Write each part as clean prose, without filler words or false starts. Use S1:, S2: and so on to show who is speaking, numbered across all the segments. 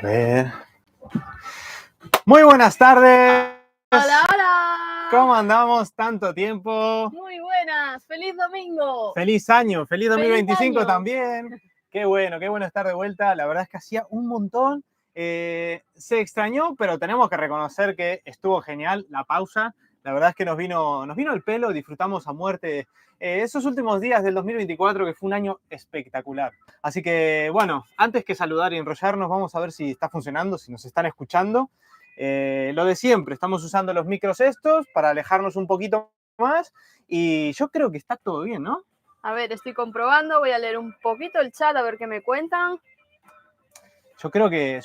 S1: ver. Muy buenas tardes.
S2: Hola, hola.
S1: ¿Cómo andamos? Tanto tiempo.
S2: Muy buenas. Feliz domingo.
S1: Feliz año, feliz 2025
S2: año.
S1: también. Qué bueno estar de vuelta. La verdad es que hacía un montón. Se extrañó, pero tenemos que reconocer que estuvo genial la pausa. La verdad es que nos vino el pelo, disfrutamos a muerte esos últimos días del 2024, que fue un año espectacular. Así que, bueno, antes que saludar y enrollarnos, vamos a ver si está funcionando, si nos están escuchando. Lo de siempre, estamos usando los micros estos para alejarnos un poquito más y yo creo que está todo bien, ¿no?
S2: A ver, estoy comprobando, voy a leer un poquito el chat a ver qué me cuentan.
S1: Yo creo que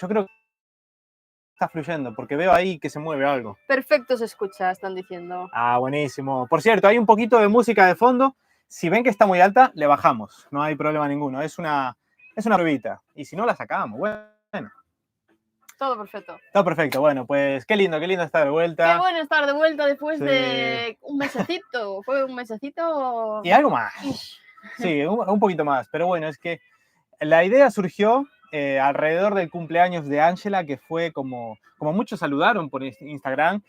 S1: está fluyendo, porque veo ahí que se mueve algo.
S2: Perfecto se escucha, están diciendo.
S1: Ah, buenísimo. Por cierto, hay un poquito de música de fondo. Si ven que está muy alta, le bajamos. No hay problema ninguno. Es una pruebita. Y si no, la sacamos. Bueno.
S2: Todo perfecto.
S1: Todo perfecto. Bueno, pues qué lindo estar de vuelta.
S2: Qué bueno estar de vuelta después de un mesecito. Fue un mesecito.
S1: Y algo más. Sí, un poquito más. Pero bueno, es que la idea surgió alrededor del cumpleaños de Ángela, que fue como muchos saludaron por Instagram,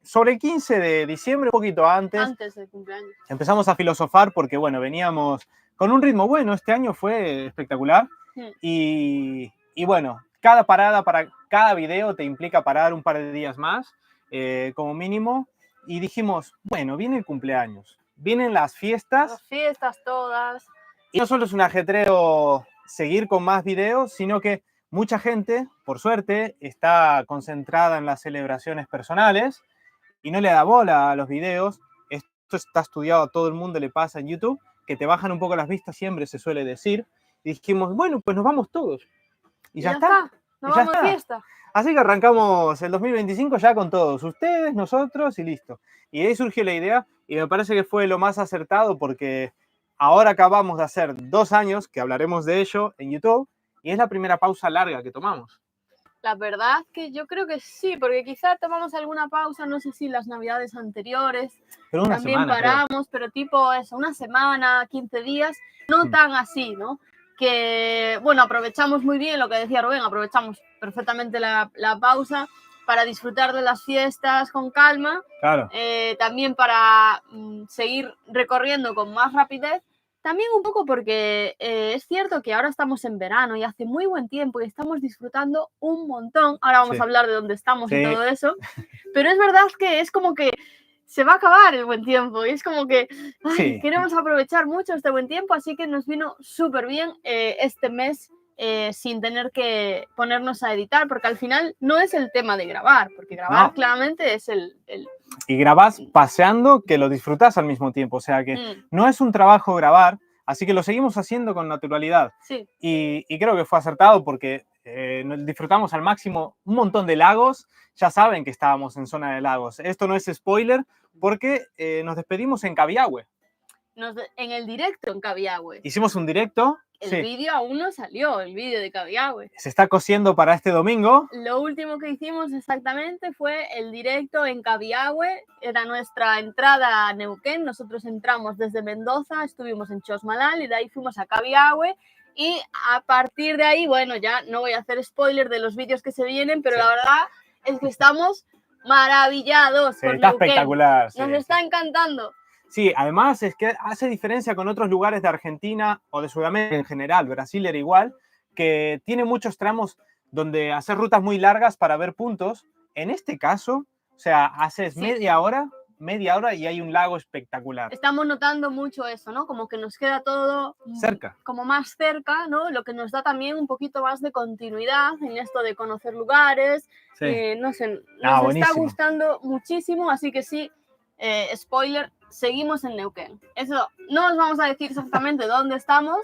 S1: sobre el 15 de diciembre, un poquito antes.
S2: Antes del cumpleaños.
S1: Empezamos a filosofar porque, bueno, veníamos con un ritmo bueno. Este año fue espectacular. Y bueno, cada parada para cada video te implica parar un par de días más, como mínimo. Y dijimos, bueno, viene el cumpleaños, vienen las fiestas.
S2: Las fiestas todas.
S1: Y no solo es un ajetreo seguir con más videos, sino que mucha gente, por suerte, está concentrada en las celebraciones personales y no le da bola a los videos. Esto está estudiado, a todo el mundo le pasa en YouTube, que te bajan un poco las vistas, siempre se suele decir. Y dijimos, bueno, pues nos vamos todos. Y ya está.
S2: Nos vamos de fiesta.
S1: Así que arrancamos el 2025 ya con todos, ustedes, nosotros y listo. Y ahí surgió la idea y me parece que fue lo más acertado porque ahora acabamos de hacer 2 años, que hablaremos de ello en YouTube, y es la primera pausa larga que tomamos.
S2: La verdad que yo creo que sí, porque quizá tomamos alguna pausa, no sé si las navidades anteriores,
S1: pero una
S2: también
S1: semana,
S2: paramos, pero tipo eso, una semana, 15 días, no tan así, ¿no? Que, bueno, aprovechamos muy bien lo que decía Rubén, aprovechamos perfectamente la pausa para disfrutar de las fiestas con calma,
S1: claro.
S2: También para seguir recorriendo con más rapidez. También un poco porque es cierto que ahora estamos en verano y hace muy buen tiempo y estamos disfrutando un montón. Ahora vamos a hablar de dónde estamos y todo eso. Pero es verdad que es como que se va a acabar el buen tiempo y es como que queremos aprovechar mucho este buen tiempo, así que nos vino súper bien este mes sin tener que ponernos a editar, porque al final no es el tema de grabar, porque grabar claramente es el...
S1: Y grabás paseando, que lo disfrutás al mismo tiempo, o sea que no es un trabajo grabar, así que lo seguimos haciendo con naturalidad.
S2: Sí.
S1: Y creo que fue acertado porque disfrutamos al máximo un montón de lagos. Ya saben que estábamos en zona de lagos. Esto no es spoiler porque nos despedimos en Cabiahue.
S2: En el directo en Cabiahue.
S1: Hicimos un directo.
S2: El vídeo aún no salió, el vídeo de Cabiahue.
S1: Se está cosiendo para este domingo.
S2: Lo último que hicimos exactamente fue el directo en Cabiahue. Era nuestra entrada a Neuquén. Nosotros entramos desde Mendoza, estuvimos en Chosmalal y de ahí fuimos a Cabiahue. Y a partir de ahí, bueno, ya no voy a hacer spoiler de los vídeos que se vienen, pero la verdad es que estamos maravillados con
S1: está
S2: Neuquén.
S1: Espectacular.
S2: Nos está encantando.
S1: Sí, además es que hace diferencia con otros lugares de Argentina o de Sudamérica en general. Brasil era igual, que tiene muchos tramos donde hacer rutas muy largas para ver puntos. En este caso, o sea, haces media hora y hay un lago espectacular.
S2: Estamos notando mucho eso, ¿no? Como que nos queda todo
S1: cerca,
S2: como más cerca, ¿no? Lo que nos da también un poquito más de continuidad en esto de conocer lugares. No sé, nos está gustando muchísimo, así que sí, spoiler, seguimos en Neuquén. Eso no os vamos a decir exactamente dónde estamos,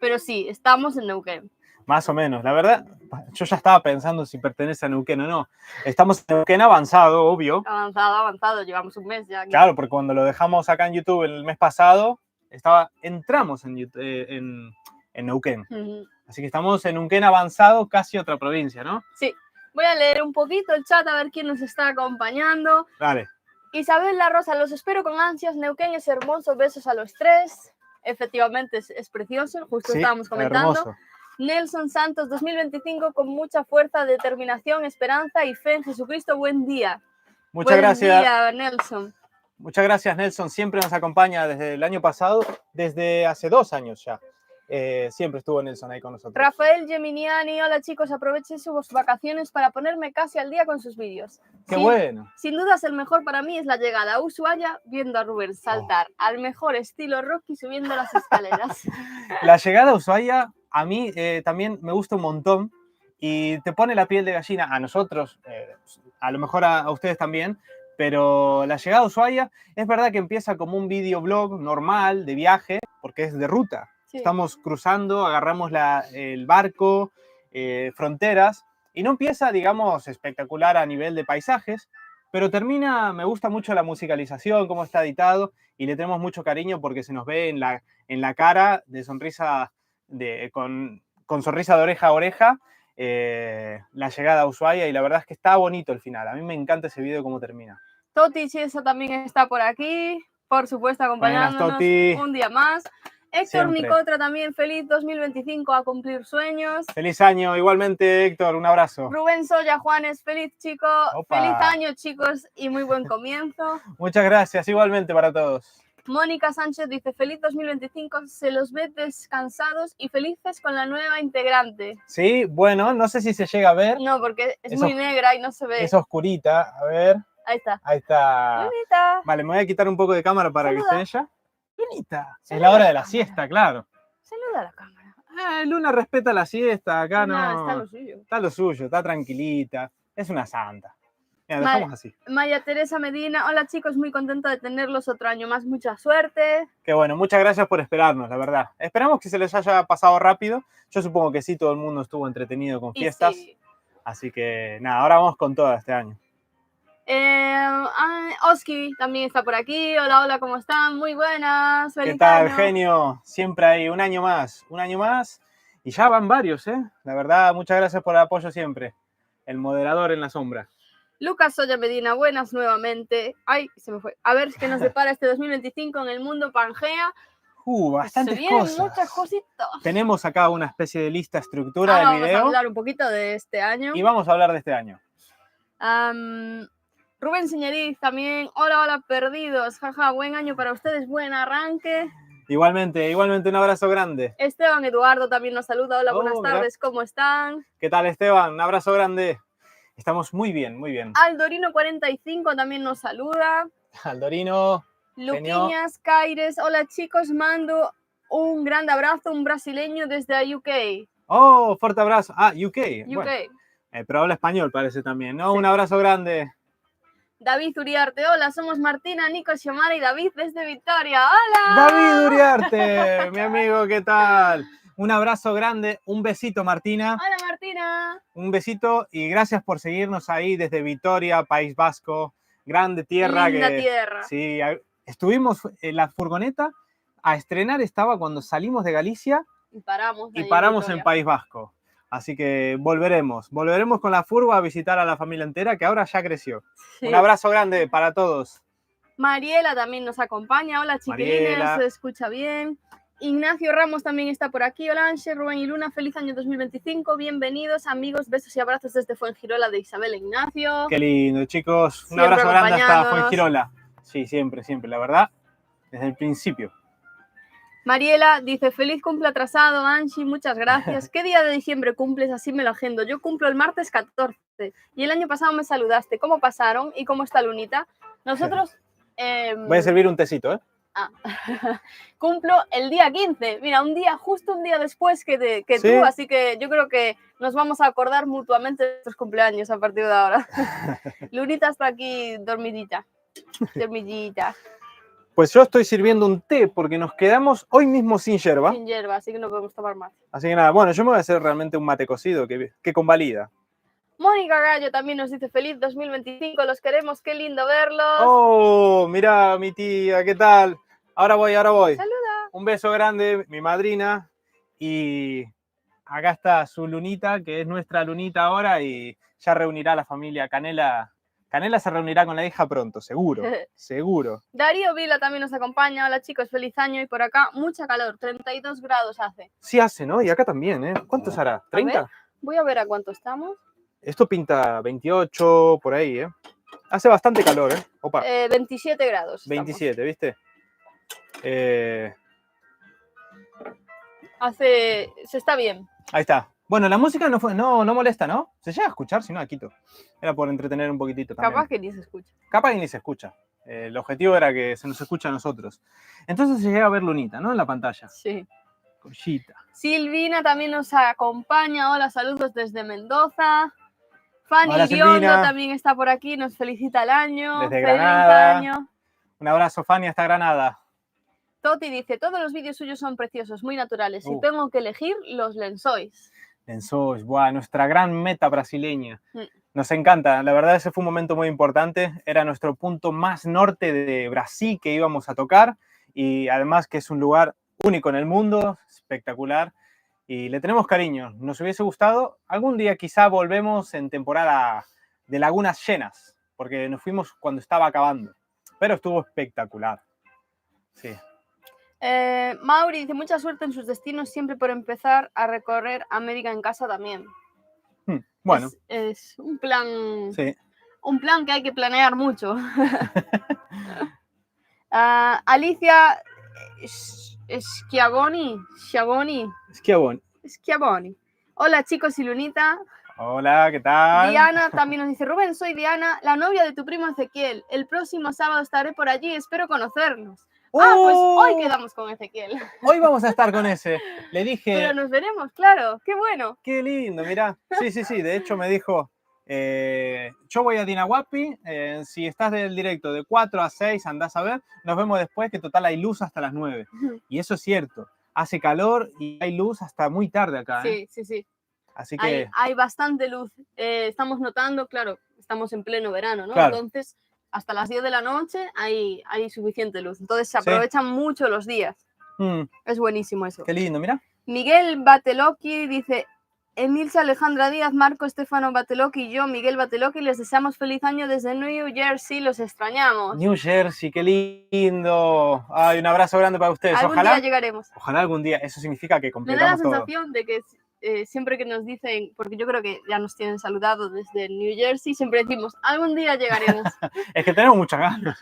S2: pero sí, estamos en Neuquén.
S1: Más o menos, la verdad, yo ya estaba pensando si pertenece a Neuquén o no. Estamos en Neuquén avanzado, obvio.
S2: Avanzado, llevamos un mes ya aquí.
S1: Claro, porque cuando lo dejamos acá en YouTube el mes pasado, entramos en Neuquén. Así que estamos en Neuquén avanzado, casi otra provincia, ¿no?
S2: Sí. Voy a leer un poquito el chat a ver quién nos está acompañando.
S1: Dale.
S2: Isabel La Rosa, los espero con ansias. Neuquén es hermoso, besos a los 3. Efectivamente, es precioso, justo estábamos comentando.
S1: Hermoso.
S2: Nelson Santos, 2025 con mucha fuerza, determinación, esperanza y fe en Jesucristo. Buen día.
S1: Muchas gracias.
S2: Buen día, Nelson.
S1: Muchas gracias, Nelson. Siempre nos acompaña desde el año pasado, desde hace 2 años ya. Siempre estuvo Nelson ahí con nosotros.
S2: Rafael Geminiani, hola chicos, aprovechen sus vacaciones para ponerme casi al día con sus vídeos.
S1: ¡Qué bueno!
S2: Sin dudas el mejor para mí es la llegada a Ushuaia viendo a Rubén saltar al mejor estilo Rocky subiendo las escaleras.
S1: La llegada a Ushuaia a mí también me gusta un montón y te pone la piel de gallina a nosotros, a lo mejor a ustedes también, pero la llegada a Ushuaia es verdad que empieza como un videoblog normal de viaje porque es de ruta. Sí. Estamos cruzando, agarramos el barco, fronteras, y no empieza, digamos, espectacular a nivel de paisajes, pero termina, me gusta mucho la musicalización, cómo está editado, y le tenemos mucho cariño porque se nos ve en la cara de sonrisa, con sonrisa de oreja a oreja, la llegada a Ushuaia, y la verdad es que está bonito el final. A mí me encanta ese video cómo termina.
S2: Toti Chiesa también está por aquí, por supuesto, acompañándonos un día más. Héctor Nicotra también, feliz 2025 a cumplir sueños.
S1: Feliz año, igualmente Héctor, un abrazo.
S2: Rubén Soya Juanes, feliz chico, feliz año chicos y muy buen comienzo.
S1: Muchas gracias, igualmente para todos.
S2: Mónica Sánchez dice, feliz 2025, se los ve descansados y felices con la nueva integrante.
S1: Sí, bueno, no sé si se llega a ver.
S2: No, porque es muy negra y no se ve.
S1: Es oscurita, a ver.
S2: Ahí está.
S1: Ahí está.
S2: Lunita.
S1: Vale, me voy a quitar un poco de cámara para que esté ella. Lunita. Es la hora de la siesta, claro.
S2: Saluda a la cámara.
S1: Luna respeta la siesta, acá no.
S2: Está lo suyo.
S1: Está lo suyo, está tranquilita. Es una santa. Mira, dejamos así.
S2: Maya Teresa Medina, hola chicos, muy contenta de tenerlos otro año más, mucha suerte.
S1: Qué bueno, muchas gracias por esperarnos, la verdad. Esperamos que se les haya pasado rápido. Yo supongo que sí, todo el mundo estuvo entretenido con fiestas. Sí. Así que nada, ahora vamos con todo este año.
S2: Oski también está por aquí. Hola, hola, ¿cómo están? Muy buenas.
S1: Feliz ¿Qué tal, año. Genio? Siempre hay un año más. Y ya van varios, ¿eh? La verdad, muchas gracias por el apoyo siempre. El moderador en la sombra.
S2: Lucas Soya Medina, buenas nuevamente. Ay, se me fue. A ver qué nos depara este 2025 en el mundo Pangea.
S1: Bastantes cosas.
S2: Muchas cositas.
S1: Tenemos acá una especie de lista, estructura del video.
S2: Vamos a hablar un poquito de este año.
S1: Y vamos a hablar de este año.
S2: Rubén Señoriz también. Hola, hola, perdidos. Jaja, buen año para ustedes, buen arranque.
S1: Igualmente, un abrazo grande.
S2: Esteban Eduardo también nos saluda. Hola, buenas tardes, ¿cómo están?
S1: ¿Qué tal, Esteban? Un abrazo grande. Estamos muy bien, muy bien.
S2: Aldorino45 también nos saluda.
S1: Aldorino.
S2: Luquiñas, Caires. Hola, chicos, mando un gran abrazo, un brasileño desde UK.
S1: Oh, fuerte abrazo. UK.
S2: UK.
S1: Bueno, pero habla español, parece también, ¿no? Sí. Un abrazo grande.
S2: David Uriarte, hola, somos Martina, Nico, Xiomara y David desde Vitoria. ¡Hola!
S1: David Uriarte, mi amigo, ¿qué tal? Un abrazo grande, un besito, Martina.
S2: Hola, Martina.
S1: Un besito y gracias por seguirnos ahí desde Vitoria, País Vasco. Grande tierra.
S2: Linda tierra.
S1: Sí, estuvimos en la furgoneta a estrenar, estaba cuando salimos de Galicia
S2: y
S1: paramos en País Vasco. Así que volveremos con la furgo a visitar a la familia entera, que ahora ya creció. Sí. Un abrazo grande para todos.
S2: Mariela también nos acompaña. Hola, chiquilines, se escucha bien. Ignacio Ramos también está por aquí. Hola, Anche, Rubén y Luna, feliz año 2025. Bienvenidos, amigos, besos y abrazos desde Fuengirola de Isabel e Ignacio.
S1: Qué lindo, chicos. Un abrazo grande hasta Fuengirola. Sí, siempre, la verdad, desde el principio.
S2: Mariela dice, feliz cumple atrasado, Anchi, muchas gracias. ¿Qué día de diciembre cumples? Así me lo agendo. Yo cumplo el martes 14 y el año pasado me saludaste. ¿Cómo pasaron? ¿Y cómo está Lunita? Nosotros...
S1: Voy a servir un tecito, ¿eh?
S2: Cumplo el día 15. Mira, justo un día después que ¿Sí? Tú, así que yo creo que nos vamos a acordar mutuamente de nuestros cumpleaños a partir de ahora. Lunita está aquí dormidita.
S1: Pues yo estoy sirviendo un té porque nos quedamos hoy mismo sin yerba.
S2: Sin yerba, así que no podemos tomar más.
S1: Así que nada, bueno, yo me voy a hacer realmente un mate cocido que convalida.
S2: Mónica Gallo también nos dice feliz 2025, los queremos, qué lindo verlos.
S1: Oh, mira mi tía, ¿qué tal? Ahora voy.
S2: Saluda.
S1: Un beso grande, mi madrina. Y acá está su Lunita, que es nuestra Lunita ahora y ya reunirá a la familia Canela Canela se reunirá con la hija pronto, seguro, seguro.
S2: Darío Vila también nos acompaña. Hola chicos, feliz año. Y por acá mucha calor, 32 grados hace.
S1: Sí hace, ¿no? Y acá también, ¿eh? ¿Cuántos hará? ¿30?
S2: Voy a ver a cuánto estamos.
S1: Esto pinta 28, por ahí, ¿eh? Hace bastante calor, ¿eh? Opa.
S2: 27 grados.
S1: 27, ¿viste?
S2: Se está bien.
S1: Ahí está. Bueno, la música no molesta, ¿no? Se llega a escuchar, si no la quito. Era por entretener un poquitito también.
S2: Capaz que ni se escucha.
S1: Capaz que ni se escucha. El objetivo era que se nos escuche a nosotros. Entonces se llega a ver Lunita, ¿no? En la pantalla.
S2: Sí.
S1: Collita.
S2: Silvina también nos acompaña. Hola, saludos desde Mendoza. Fanny
S1: Hola,
S2: Iriondo
S1: Silvina.
S2: También está por aquí, nos felicita el año.
S1: Desde
S2: ¡Feliz
S1: Granada.
S2: año!
S1: Un abrazo, Fanny, hasta Granada.
S2: Toti dice, todos los vídeos suyos son preciosos, muy naturales. Si tengo que elegir, los Lençóis.
S1: Lençóis, ¡buah! Nuestra gran meta brasileña. Nos encanta, la verdad ese fue un momento muy importante. Era nuestro punto más norte de Brasil que íbamos a tocar. Y además que es un lugar único en el mundo, espectacular. Y le tenemos cariño. Nos hubiese gustado. Algún día quizá volvemos en temporada de lagunas llenas, porque nos fuimos cuando estaba acabando. Pero estuvo espectacular. Sí.
S2: Mauri dice, mucha suerte en sus destinos, siempre por empezar a recorrer América en casa también.
S1: Bueno.
S2: Es un plan...
S1: Sí.
S2: Un plan que hay que planear mucho. Alicia Schiavoni. Hola chicos y Lunita.
S1: Hola, ¿qué tal?
S2: Diana también nos dice, Rubén, soy Diana, la novia de tu primo Ezequiel. El próximo sábado estaré por allí, espero conocernos. Pues hoy quedamos con Ezequiel.
S1: Hoy vamos a estar con ese. Le dije...
S2: Pero nos veremos, claro, qué bueno.
S1: Qué lindo, mirá. Sí, de hecho me dijo, yo voy a Dinahuapi, si estás del directo de 4 a 6, andás a ver, nos vemos después, que total hay luz hasta las 9. Y eso es cierto, hace calor y hay luz hasta muy tarde acá.
S2: Sí.
S1: Así que...
S2: Hay bastante luz. Estamos notando, claro, estamos en pleno verano, ¿no?
S1: Claro.
S2: Entonces, hasta las 10 de la noche hay suficiente luz. Entonces se aprovechan mucho los días. Es buenísimo eso.
S1: Qué lindo, mira.
S2: Miguel Batelocchi dice, Emilce Alejandra Díaz, Marco Estefano Batelocchi y yo, Miguel Batelocchi, les deseamos feliz año desde New Jersey, los extrañamos.
S1: New Jersey, qué lindo. Ay, un abrazo grande para ustedes.
S2: Algún día llegaremos.
S1: Ojalá algún día, eso significa que completamos
S2: todo. Me da la
S1: todo.
S2: sensación de que siempre que nos dicen, porque yo creo que ya nos tienen saludado desde New Jersey, siempre decimos, algún día llegaremos.
S1: Es que tenemos muchas ganas.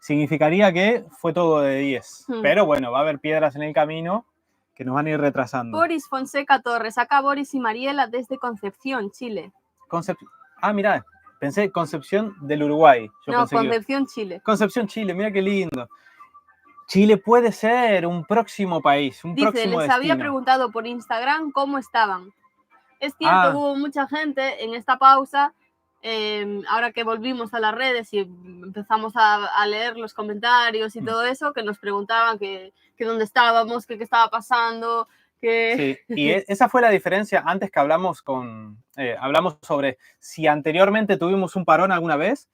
S1: Significaría que fue todo de 10. Pero bueno, va a haber piedras en el camino que nos van a ir retrasando.
S2: Boris Fonseca Torres, acá Boris y Mariela desde Concepción, Chile.
S1: Mirá, pensé Concepción del Uruguay.
S2: Concepción, Chile.
S1: Concepción, Chile, mira qué lindo. Chile puede ser un próximo país, un próximo
S2: les
S1: destino.
S2: Había preguntado por Instagram cómo estaban. Es cierto, hubo mucha gente en esta pausa, ahora que volvimos a las redes y empezamos a leer los comentarios y todo eso, que nos preguntaban que dónde estábamos, que qué estaba pasando.
S1: Sí, y esa fue la diferencia antes que hablamos sobre si anteriormente tuvimos un parón alguna vez.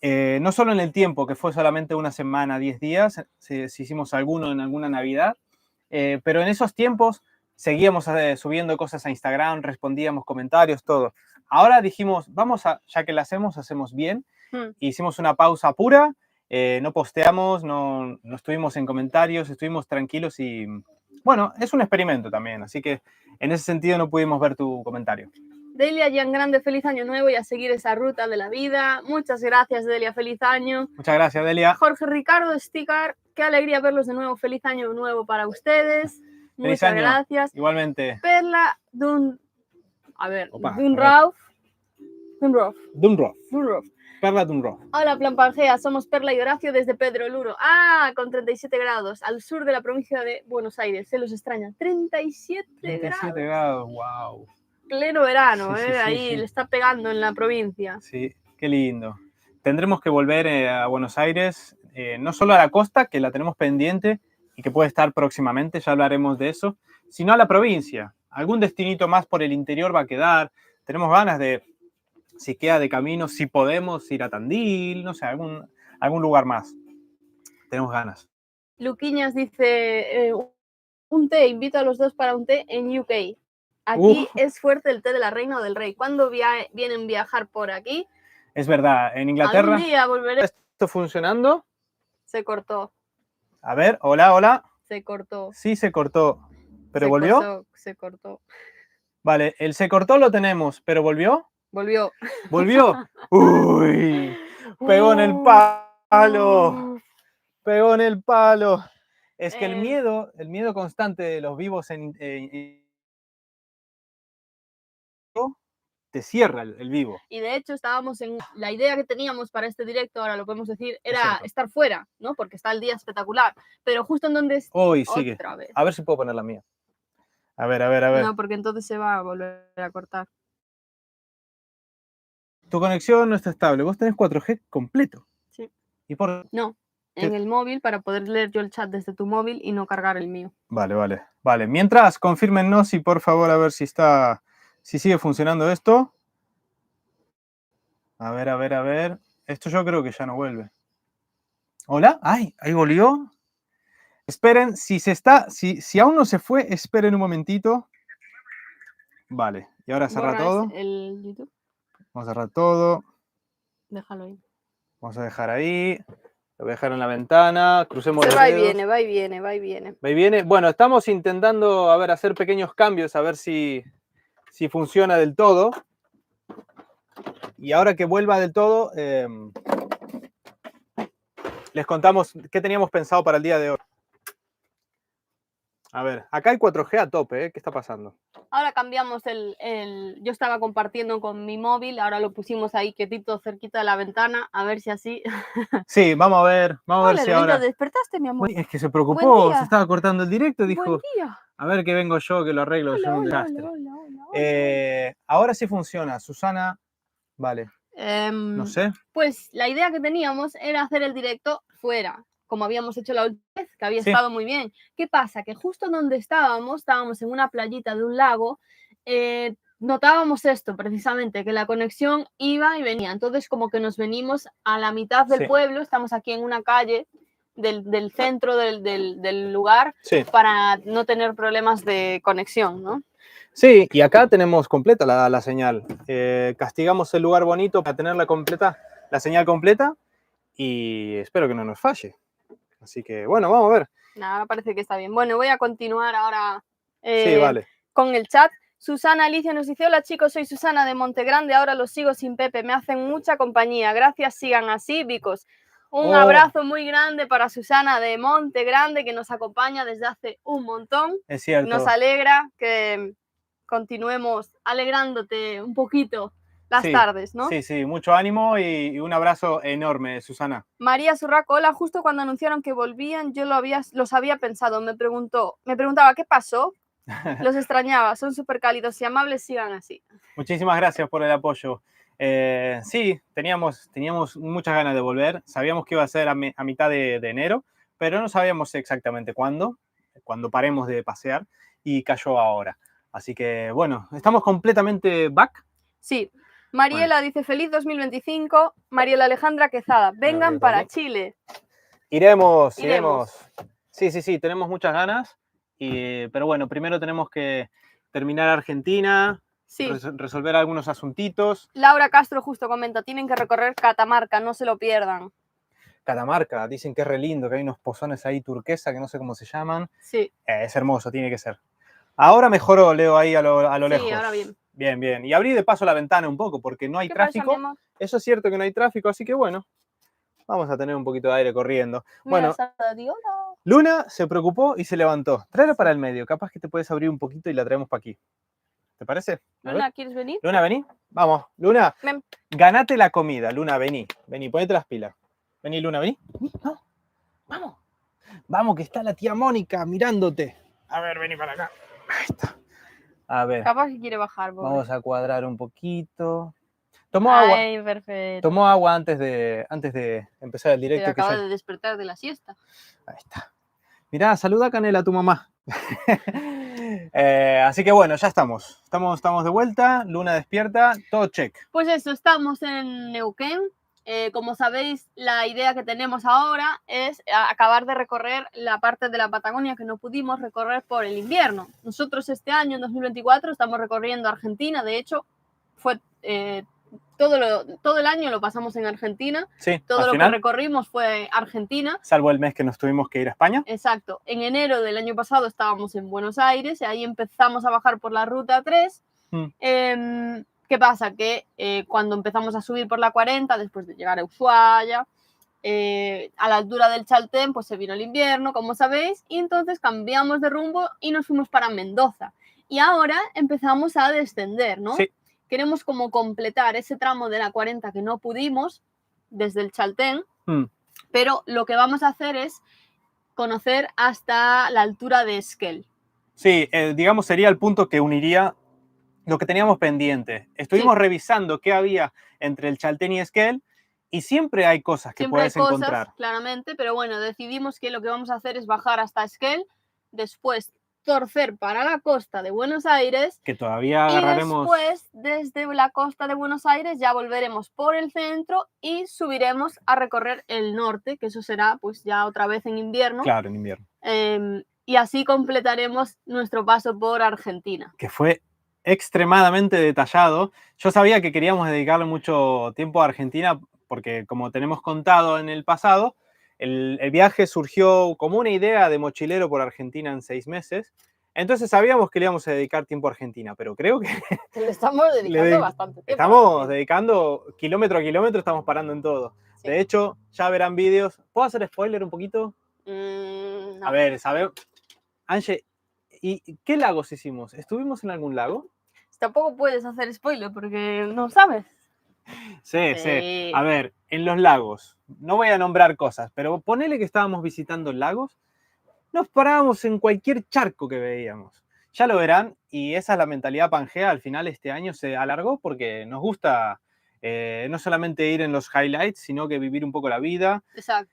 S1: No solo en el tiempo, que fue solamente una semana, 10 días, si hicimos alguno en alguna Navidad, pero en esos tiempos seguíamos subiendo cosas a Instagram, respondíamos comentarios, todo. Ahora dijimos, ya que la hacemos bien, hicimos una pausa pura, no posteamos, no estuvimos en comentarios, estuvimos tranquilos y, bueno, es un experimento también, así que en ese sentido no pudimos ver tu comentario.
S2: Delia Giangrande, feliz año nuevo y a seguir esa ruta de la vida. Muchas gracias, Delia, feliz año.
S1: Muchas gracias, Delia.
S2: Jorge Ricardo Sticar, qué alegría verlos de nuevo. Feliz año nuevo para ustedes. Muchas gracias.
S1: Igualmente.
S2: Perla Dunroff.
S1: Perla Dunroff.
S2: Hola, Plan Pangea, somos Perla y Horacio desde Pedro Luro. Con 37 grados, al sur de la provincia de Buenos Aires. Se los extraña. 37
S1: grados, wow.
S2: Pleno verano, ahí le está pegando en la provincia.
S1: Sí, qué lindo. Tendremos que volver a Buenos Aires, no solo a la costa, que la tenemos pendiente y que puede estar próximamente, ya hablaremos de eso, sino a la provincia. Algún destinito más por el interior va a quedar. Tenemos ganas de, si queda de camino, si podemos ir a Tandil, no sé, algún lugar más. Tenemos ganas.
S2: Luquiñas dice, un té, invito a los dos para un té en UK. Aquí es fuerte el té de la reina o del rey. ¿Cuándo vienen a viajar por aquí?
S1: Es verdad, en Inglaterra
S2: Algún día volveré.
S1: esto funcionando.
S2: Se cortó,
S1: A ver, hola, hola.
S2: se cortó,
S1: Sí, se cortó, pero volvió.
S2: se cortó.
S1: Vale, el se cortó lo tenemos, pero ¿volvió?
S2: Volvió.
S1: ¿Volvió? Uy, pegó en el palo. Pegó en el palo. Es que el miedo constante de los vivos te cierra el vivo.
S2: Y de hecho estábamos en la idea que teníamos para este directo, ahora lo podemos decir, era
S1: cierto.
S2: estar fuera, ¿no? Porque está el día espectacular. Pero justo en donde es
S1: Uy, sigue.
S2: otra vez.
S1: A ver si puedo poner la mía. A ver, a ver, a ver.
S2: No, porque entonces se va a volver a cortar.
S1: Tu conexión no está estable. Vos tenés 4G completo.
S2: Sí.
S1: ¿Y por
S2: No,
S1: ¿Qué?
S2: en el móvil para poder leer yo el chat desde tu móvil y no cargar el mío.
S1: Vale, vale. Vale, mientras, confírmennos y por favor a ver si está, si sigue funcionando esto. A ver, a ver, a ver. Esto yo creo que ya no vuelve. ¿Hola? ¡Ay! Ahí volvió. Esperen, si aún no se fue, esperen un momentito. Vale, y ahora cerrar
S2: ¿Borras
S1: todo.
S2: el YouTube?
S1: Vamos a cerrar todo.
S2: Déjalo ahí.
S1: Vamos a dejar ahí. Lo voy a dejar en la ventana. Crucemos
S2: Se
S1: los
S2: va y
S1: dedos.
S2: viene, va y viene, va y viene.
S1: Va y viene. Bueno, estamos intentando, a ver, hacer pequeños cambios, a ver si funciona del todo. Y ahora que vuelva del todo, les contamos qué teníamos pensado para el día de hoy. A ver, acá hay 4G a tope, ¿eh? ¿Qué está pasando?
S2: Ahora cambiamos yo estaba compartiendo con mi móvil, ahora lo pusimos ahí quietito cerquita de la ventana, a ver si así.
S1: Sí, vamos a ver
S2: Hola,
S1: si
S2: Lorenzo,
S1: ahora...
S2: ¿despertaste, mi amor?
S1: Uy, es que se
S2: Buen
S1: preocupó,
S2: día.
S1: se estaba cortando el directo, dijo,
S2: Buen día.
S1: a ver que vengo yo, que lo arreglo,
S2: Hola,
S1: soy un
S2: hola,
S1: desastre.
S2: hola, hola, hola.
S1: Ahora sí funciona, Susana, vale, no sé.
S2: Pues la idea que teníamos era hacer el directo fuera, como habíamos hecho la última vez, que había
S1: Sí.
S2: estado muy bien. ¿Qué pasa? Que justo donde estábamos en una playita de un lago, notábamos esto precisamente, que la conexión iba y venía. Entonces como que nos venimos a la mitad del
S1: Sí.
S2: pueblo, estamos aquí en una calle del centro del lugar,
S1: Sí.
S2: para no tener problemas de conexión, ¿no?
S1: Sí, y acá tenemos completa la señal. Castigamos el lugar bonito para tener la señal completa y espero que no nos falle. Así que, bueno, vamos a ver.
S2: Nada, parece que está bien. Bueno, voy a continuar ahora
S1: Sí, vale.
S2: con el chat. Susana Alicia nos dice: hola chicos, soy Susana de Montegrande, ahora los sigo sin Pepe, me hacen mucha compañía, gracias, sigan así, Vicos. Un abrazo muy grande para Susana de Montegrande, que nos acompaña desde hace un montón.
S1: Es cierto.
S2: Nos alegra que continuemos alegrándote un poquito las tardes, ¿no?
S1: Sí, sí, mucho ánimo y un abrazo enorme, Susana.
S2: María Surraco, hola, justo cuando anunciaron que volvían, yo los había pensado, me preguntaba, ¿qué pasó? Los extrañaba, son súper cálidos y amables, sigan así.
S1: Muchísimas gracias por el apoyo. Sí, teníamos muchas ganas de volver, sabíamos que iba a ser a mitad de enero, pero no sabíamos exactamente cuándo paremos de pasear, y cayó ahora. Así que, bueno, estamos completamente back.
S2: Sí. Mariela dice: feliz 2025. Mariela Alejandra Quezada, vengan para Chile.
S1: Iremos. Sí, tenemos muchas ganas, pero bueno, primero tenemos que terminar Argentina, resolver algunos asuntitos.
S2: Laura Castro justo comenta: tienen que recorrer Catamarca, no se lo pierdan.
S1: Catamarca, dicen que es re lindo, que hay unos pozones ahí turquesa, que no sé cómo se llaman.
S2: Sí.
S1: Es hermoso, tiene que ser. Ahora mejoró, Leo, ahí a lo lejos.
S2: Sí, ahora bien.
S1: Bien. Y abrí de paso la ventana un poco, porque no hay tráfico.
S2: Pasa,
S1: eso es cierto que no hay tráfico, así que bueno, vamos a tener un poquito de aire corriendo. Bueno, Luna se preocupó y se levantó. Tráela para el medio, capaz que te puedes abrir un poquito y la traemos para aquí. ¿Te parece?
S2: Luna, ¿quieres venir?
S1: Luna, vení. Vamos, Luna, ganate la comida. Luna, vení, ponete las pilas. Vení, Luna, vení. No. Vamos, que está la tía Mónica mirándote. A ver, vení para acá. Ahí está. A ver.
S2: Capaz que quiere bajar. Pobre.
S1: Vamos a cuadrar un poquito. Tomó agua.
S2: Ay, perfecto.
S1: Tomó agua antes de empezar el directo.
S2: Acaba de despertar de la siesta.
S1: Ahí está. Mirá, saluda a Canela, a tu mamá. Así que bueno, ya estamos. Estamos de vuelta. Luna despierta. Todo check.
S2: Pues eso, estamos en Neuquén. Como sabéis, la idea que tenemos ahora es acabar de recorrer la parte de la Patagonia que no pudimos recorrer por el invierno. Nosotros este año, en 2024, estamos recorriendo Argentina. De hecho, fue todo el año lo pasamos en Argentina.
S1: Sí,
S2: Todo
S1: al
S2: lo
S1: final,
S2: que recorrimos fue Argentina.
S1: salvo el mes que nos tuvimos que ir a España.
S2: Exacto. En enero del año pasado estábamos en Buenos Aires y ahí empezamos a bajar por la ruta 3. ¿Qué pasa? Que cuando empezamos a subir por la 40, después de llegar a Ushuaia, a la altura del Chaltén, pues se vino el invierno, como sabéis, y entonces cambiamos de rumbo y nos fuimos para Mendoza. Y ahora empezamos a descender, ¿no?
S1: Sí.
S2: Queremos como completar ese tramo de la 40 que no pudimos desde el Chaltén, pero lo que vamos a hacer es conocer hasta la altura de Esquel.
S1: Sí, digamos sería el punto que uniría lo que teníamos pendiente. Estuvimos revisando qué había entre el Chaltén y Esquel y siempre hay cosas que
S2: Siempre
S1: puedes
S2: hay cosas,
S1: encontrar.
S2: claramente, pero bueno, decidimos que lo que vamos a hacer es bajar hasta Esquel, después torcer para la costa de Buenos Aires,
S1: que todavía agarraremos.
S2: Y después, desde la costa de Buenos Aires, ya volveremos por el centro y subiremos a recorrer el norte, que eso será pues ya otra vez en invierno.
S1: Claro, en invierno.
S2: Y así completaremos nuestro paso por Argentina.
S1: Que fue extremadamente detallado. Yo sabía que queríamos dedicarle mucho tiempo a Argentina porque, como tenemos contado en el pasado, el viaje surgió como una idea de mochilero por Argentina en 6 meses. Entonces sabíamos que le íbamos a dedicar tiempo a Argentina, pero creo que
S2: le estamos dedicando bastante tiempo.
S1: Estamos dedicando kilómetro a kilómetro, estamos parando en todo. Sí. De hecho, ya verán vídeos. ¿Puedo hacer spoiler un poquito?
S2: No.
S1: A ver, ¿sabes? Ange, ¿y qué lagos hicimos? ¿Estuvimos en algún lago?
S2: Tampoco puedes hacer spoiler porque no sabes.
S1: Sí. A ver, en los lagos, no voy a nombrar cosas, pero ponele que estábamos visitando lagos, nos parábamos en cualquier charco que veíamos. Ya lo verán, y esa es la mentalidad Pangea. Al final este año se alargó porque nos gusta no solamente ir en los highlights, sino que vivir un poco la vida.
S2: Exacto.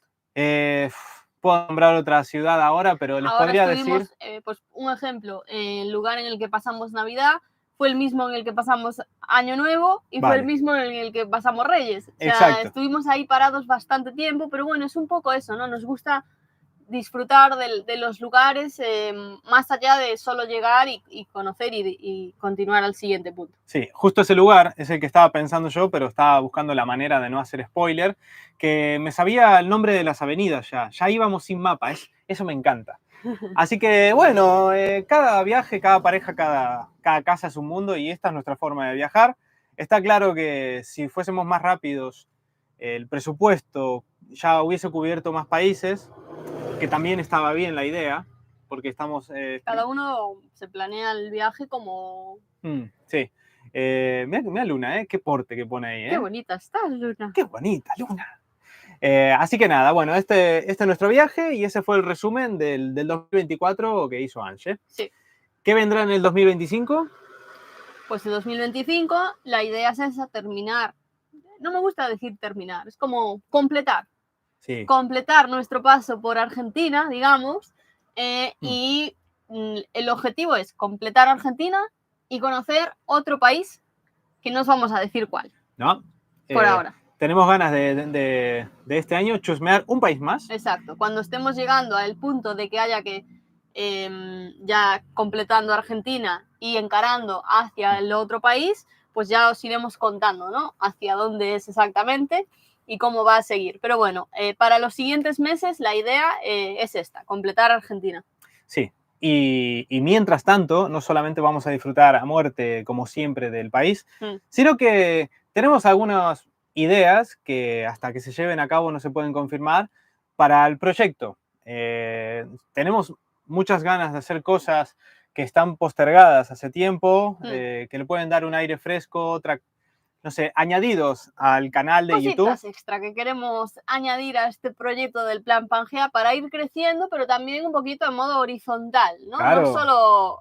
S1: Puedo nombrar otra ciudad ahora, pero les podría decir...
S2: Pues un ejemplo, el lugar en el que pasamos Navidad fue el mismo en el que pasamos Año Nuevo y fue el mismo en el que pasamos Reyes. O sea, estuvimos ahí parados bastante tiempo, pero bueno, es un poco eso, ¿no? Nos gusta disfrutar de los lugares más allá de solo llegar y conocer y continuar al siguiente punto.
S1: Sí, justo ese lugar es el que estaba pensando yo, pero estaba buscando la manera de no hacer spoiler, que me sabía el nombre de las avenidas ya íbamos sin mapa, eso me encanta. Así que bueno, cada viaje, cada pareja, cada casa es un mundo y esta es nuestra forma de viajar. Está claro que si fuésemos más rápidos, el presupuesto ya hubiese cubierto más países, que también estaba bien la idea, porque estamos...
S2: Cada uno se planea el viaje como...
S1: Sí. Mira Luna, qué porte que pone ahí.
S2: Qué bonita estás, Luna.
S1: Qué bonita, Luna. Así que nada, bueno, este es nuestro viaje y ese fue el resumen del 2024 que hizo Ange.
S2: Sí.
S1: ¿Qué vendrá en el 2025?
S2: Pues en 2025 la idea es esa, terminar. No me gusta decir terminar, es como completar.
S1: Sí.
S2: Completar nuestro paso por Argentina, digamos, y el objetivo es completar Argentina y conocer otro país que no os vamos a decir cuál.
S1: No.
S2: Por ahora.
S1: Tenemos ganas de este año chusmear un país más.
S2: Exacto. Cuando estemos llegando al punto de que haya que ya completando Argentina y encarando hacia el otro país, pues ya os iremos contando, ¿no? Hacia dónde es exactamente y cómo va a seguir. Pero bueno, para los siguientes meses la idea es esta, completar Argentina.
S1: Sí, y mientras tanto, no solamente vamos a disfrutar a muerte, como siempre, del país, sino que tenemos algunas ideas que hasta que se lleven a cabo no se pueden confirmar para el proyecto. Tenemos muchas ganas de hacer cosas que están postergadas hace tiempo, que le pueden dar un aire fresco, no sé, añadidos al canal de
S2: Cositas
S1: YouTube.
S2: Extra que queremos añadir a este proyecto del Plan Pangea para ir creciendo, pero también un poquito en modo horizontal, ¿no?
S1: Claro.
S2: No solo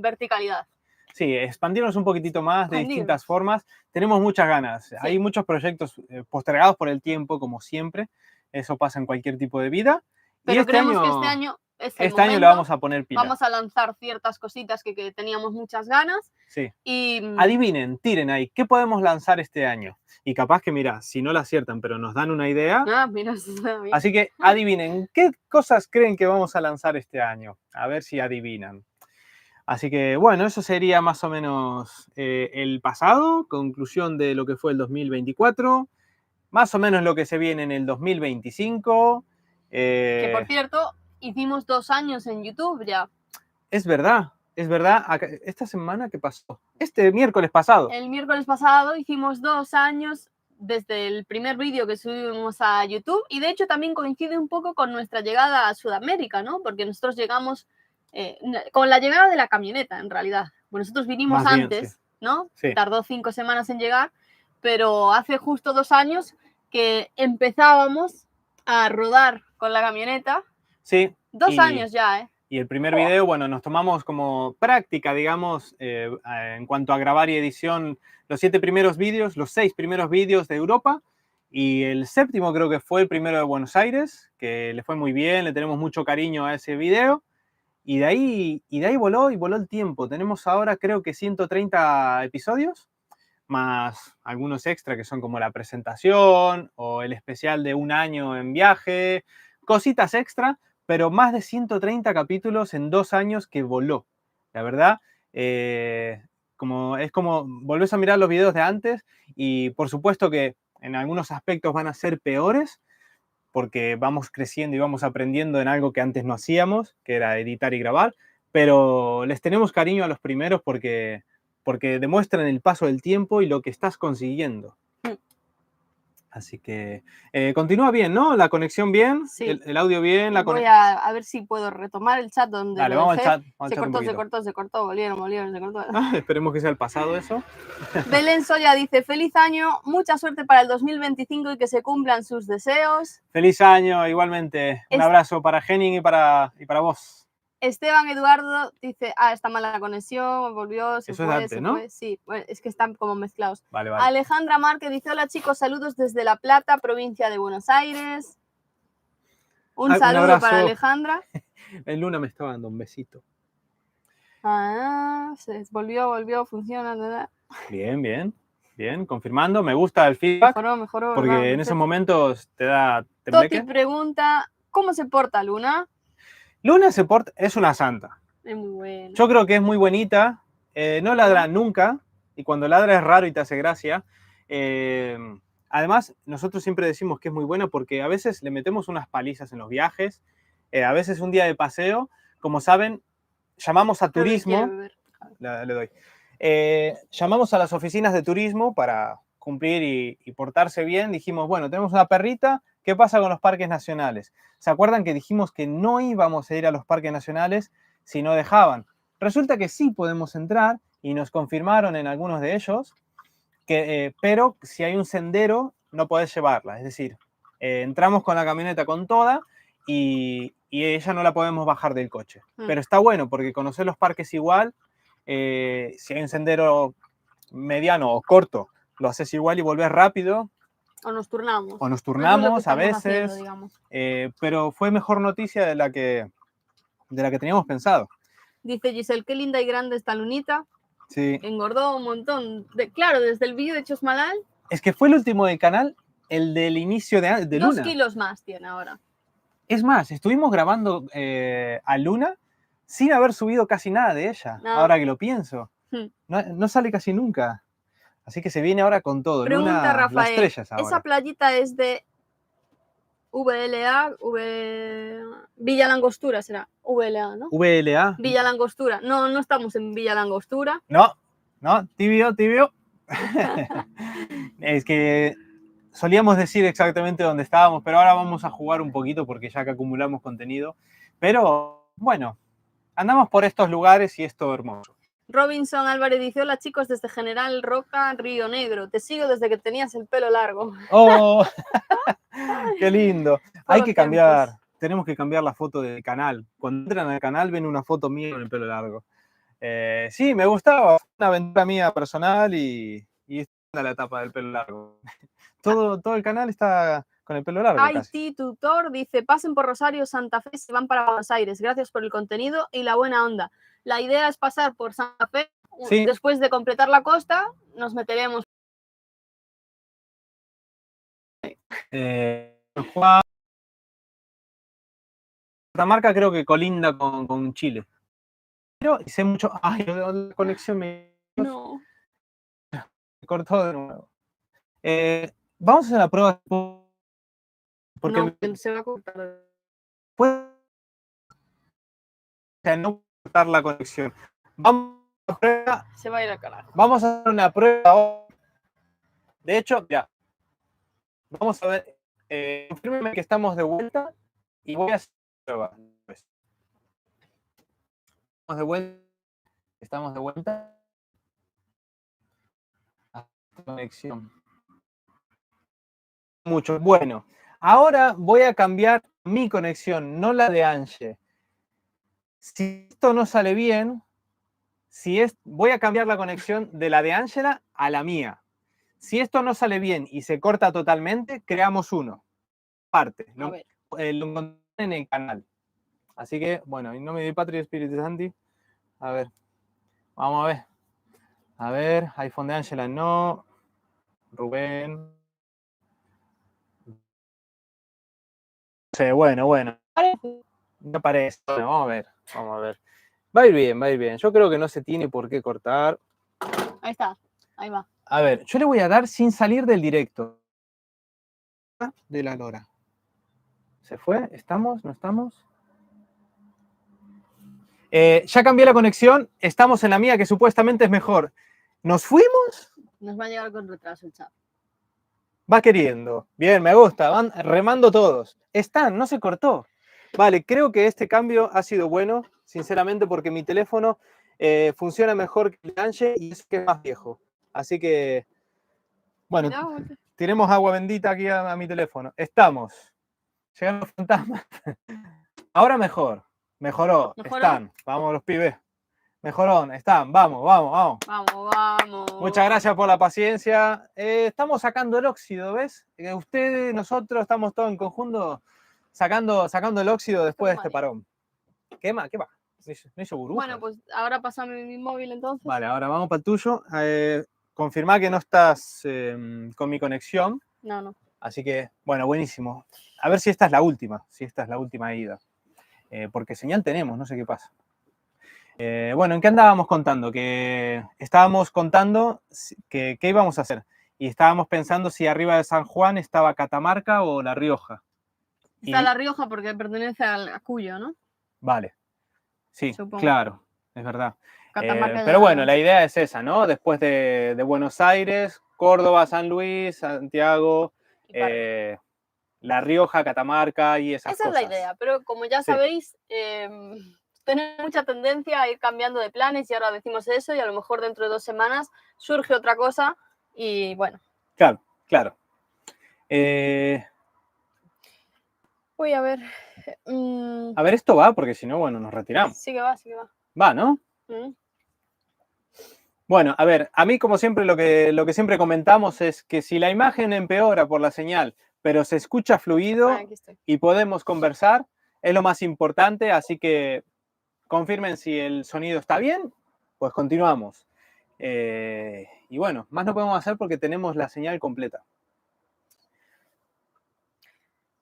S2: verticalidad.
S1: Sí, expandirnos un poquitito más de distintas formas. Tenemos muchas ganas. Sí. Hay muchos proyectos postergados por el tiempo, como siempre. Eso pasa en cualquier tipo de vida.
S2: Pero creemos que este año es el
S1: momento, año le vamos a poner pila.
S2: Vamos a lanzar ciertas cositas que teníamos muchas ganas.
S1: Sí. Y adivinen, tiren ahí, ¿qué podemos lanzar este año? Y capaz que, mira, si no la aciertan, pero nos dan una idea.
S2: Mira,
S1: así que adivinen, ¿qué cosas creen que vamos a lanzar este año? A ver si adivinan. Así que bueno, eso sería más o menos el pasado, conclusión de lo que fue el 2024, más o menos lo que se viene en el 2025.
S2: Que por cierto, hicimos 2 años en YouTube ya.
S1: Es verdad, es verdad. Esta semana, ¿qué pasó? Este miércoles pasado.
S2: El miércoles pasado hicimos 2 años desde el primer vídeo que subimos a YouTube y de hecho también coincide un poco con nuestra llegada a Sudamérica, ¿no? Porque nosotros llegamos con la llegada de la camioneta, en realidad. Bueno, nosotros vinimos
S1: Más bien,
S2: antes,
S1: sí.
S2: ¿no?
S1: Sí.
S2: Tardó 5 semanas en llegar, pero hace justo 2 años que empezábamos a rodar con la camioneta.
S1: Sí.
S2: 2 años ya, ¿eh?
S1: Y el primer video, bueno, nos tomamos como práctica, digamos, en cuanto a grabar y edición, los 7 primeros vídeos, los 6 primeros vídeos de Europa, y el séptimo creo que fue el primero de Buenos Aires, que le fue muy bien, le tenemos mucho cariño a ese video, y de ahí voló y voló el tiempo. Tenemos ahora creo que 130 episodios, más algunos extra que son como la presentación o el especial de un año en viaje, cositas extra, pero más de 130 capítulos en 2 años que voló. La verdad, es como volvés a mirar los videos de antes y por supuesto que en algunos aspectos van a ser peores porque vamos creciendo y vamos aprendiendo en algo que antes no hacíamos, que era editar y grabar, pero les tenemos cariño a los primeros porque demuestran el paso del tiempo y lo que estás consiguiendo. Así que continúa bien, ¿no? La conexión bien,
S2: Sí.
S1: el audio bien.
S2: Voy a ver si puedo retomar el chat donde
S1: Dale,
S2: lo
S1: vamos
S2: dejé.
S1: al chat.
S2: Se cortó, volvieron, se cortó.
S1: Esperemos que sea el pasado eso.
S2: Belén Soya dice, feliz año, mucha suerte para el 2025 y que se cumplan sus deseos.
S1: Feliz año, igualmente. Un abrazo para Henning y para vos.
S2: Esteban Eduardo dice, está mala la conexión, volvió, se fue. Sí, bueno, es que están como mezclados.
S1: Vale.
S2: Alejandra Márquez dice, hola chicos, saludos desde La Plata, provincia de Buenos Aires. Un saludo para Alejandra.
S1: El Luna me estaba dando un besito.
S2: Se volvió, funciona.
S1: Bien, confirmando, me gusta el feedback.
S2: Mejoró.
S1: Porque en esos momentos te da...
S2: Toti pregunta, ¿cómo se porta Luna?
S1: Luna se porta, es una santa.
S2: Es muy buena.
S1: Yo creo que es muy bonita, no ladra nunca, y cuando ladra es raro y te hace gracia. Además, nosotros siempre decimos que es muy buena porque a veces le metemos unas palizas en los viajes, a veces un día de paseo, como saben, llamamos a turismo, le doy, llamamos a las oficinas de turismo para cumplir y portarse bien. Dijimos, bueno, tenemos una perrita, ¿qué pasa con los parques nacionales? ¿Se acuerdan que dijimos que no íbamos a ir a los parques nacionales si no dejaban? Resulta que sí podemos entrar y nos confirmaron en algunos de ellos, pero si hay un sendero no podés llevarla. Es decir, entramos con la camioneta con toda y ella no la podemos bajar del coche. Pero está bueno porque conocer los parques igual, si hay un sendero mediano o corto, lo haces igual y volvés rápido.
S2: O nos turnamos.
S1: O nos turnamos a veces,
S2: haciendo,
S1: pero fue mejor noticia de la que teníamos pensado.
S2: Dice Giselle, qué linda y grande esta lunita.
S1: Sí.
S2: Engordó un montón. Claro, desde el vídeo de Chosmalal.
S1: Es que fue el último del canal, el del inicio de Luna.
S2: 2 kilos más tiene ahora.
S1: Es más, estuvimos grabando a Luna sin haber subido casi nada de ella, ahora que lo pienso. No sale casi nunca. Así que se viene ahora con todo.
S2: Pregunta
S1: Luna,
S2: Rafael,
S1: las estrellas ahora.
S2: ¿Esa playita es de VLA? Villa Langostura será. VLA, ¿no?
S1: VLA.
S2: Villa Langostura. No, no estamos en Villa Langostura.
S1: No, tibio. Es que solíamos decir exactamente dónde estábamos, pero ahora vamos a jugar un poquito porque ya que acumulamos contenido. Pero bueno, andamos por estos lugares y es todo hermoso.
S2: Robinson Álvarez dice, hola chicos, desde General Roca, Río Negro. Te sigo desde que tenías el pelo largo.
S1: ¡Oh! ¡Qué lindo! Hay que cambiar, tenemos que cambiar la foto del canal. Cuando entran al canal ven una foto mía con el pelo largo. Sí, me gustaba, una aventura mía personal y está la etapa del pelo largo. Todo el canal está con el pelo largo.
S2: IT Tutor dice, pasen por Rosario, Santa Fe, se van para Buenos Aires. Gracias por el contenido y la buena onda. La idea es pasar por Santa Fe. Sí. Después de completar la costa, nos meteremos.
S1: Catamarca creo que colinda con Chile. y sé mucho. Ay, la conexión me
S2: No.
S1: cortó de nuevo. Vamos a hacer la prueba. Porque
S2: No, que se va a cortar.
S1: puede no cortar la conexión. Vamos a hacer una prueba.
S2: Se va a ir al carajo.
S1: Vamos a hacer una prueba. De hecho, ya. Vamos a ver. Confírmeme que estamos de vuelta y voy a hacer la prueba. Estamos de vuelta. Estamos de vuelta. Conexión. Mucho. Bueno, ahora voy a cambiar mi conexión, no la de Ange. Si esto no sale bien, voy a cambiar la conexión de la de Ángela a la mía. Si esto no sale bien y se corta totalmente, creamos uno. Parte. Lo encontré en el canal. Así que, bueno, en nombre de Patria y Espíritu Santi. A ver. Vamos a ver. A ver, iPhone de Ángela no. Rubén. Sí, bueno. Me parece. Bueno, vamos a ver. Va a ir bien. Yo creo que no se tiene por qué cortar.
S2: Ahí está, ahí va.
S1: A ver, yo le voy a dar sin salir del directo. De la lora. ¿Se fue? ¿Estamos? ¿No estamos? Ya cambié la conexión. Estamos en la mía, que supuestamente es mejor. ¿Nos fuimos?
S2: Nos va a llegar con retraso el chat.
S1: Va queriendo. Bien, me gusta. Van remando todos. No se cortó. Vale, creo que este cambio ha sido bueno, sinceramente, porque mi teléfono funciona mejor que el de Ange y es que es más viejo. Así que, bueno, tiremos agua bendita aquí a mi teléfono. Estamos. Llegan los fantasmas. Ahora mejoró.
S2: ¿Mejoró?
S1: Están. Vamos los pibes. Mejorón, están. Vamos.
S2: Vamos.
S1: Muchas gracias por la paciencia. Estamos sacando el óxido, ¿ves? Ustedes, nosotros estamos todos en conjunto sacando el óxido después de este parón. ¿Qué va? ¿No hizo burbujas?
S2: Bueno, pues ahora pásame mi móvil entonces.
S1: Vale, ahora vamos para el tuyo. Confirmá que no estás con mi conexión.
S2: No.
S1: Así que, bueno, buenísimo. A ver si esta es la última ida. Porque señal tenemos, no sé qué pasa. Bueno, ¿en qué andábamos contando? Que estábamos contando qué íbamos a hacer. Y estábamos pensando si arriba de San Juan estaba Catamarca o La Rioja.
S2: Está La Rioja porque pertenece a Cuyo, ¿no?
S1: Vale. Sí, supongo. Claro, es verdad.
S2: Catamarca
S1: pero bueno, la idea es esa, ¿no? Después de Buenos Aires, Córdoba, San Luis, Santiago, La Rioja, Catamarca y esas cosas.
S2: Esa es la idea, pero como ya sabéis, tenemos mucha tendencia a ir cambiando de planes y ahora decimos eso y a lo mejor dentro de 2 semanas surge otra cosa y bueno.
S1: Claro.
S2: Voy a ver.
S1: A ver, esto va, porque si no, bueno, nos retiramos.
S2: Sí que va.
S1: Va, ¿no? Bueno, a ver, a mí como siempre lo que siempre comentamos es que si la imagen empeora por la señal, pero se escucha fluido y podemos conversar, es lo más importante, así que confirmen si el sonido está bien, pues continuamos. Y bueno, más no podemos hacer porque tenemos la señal completa.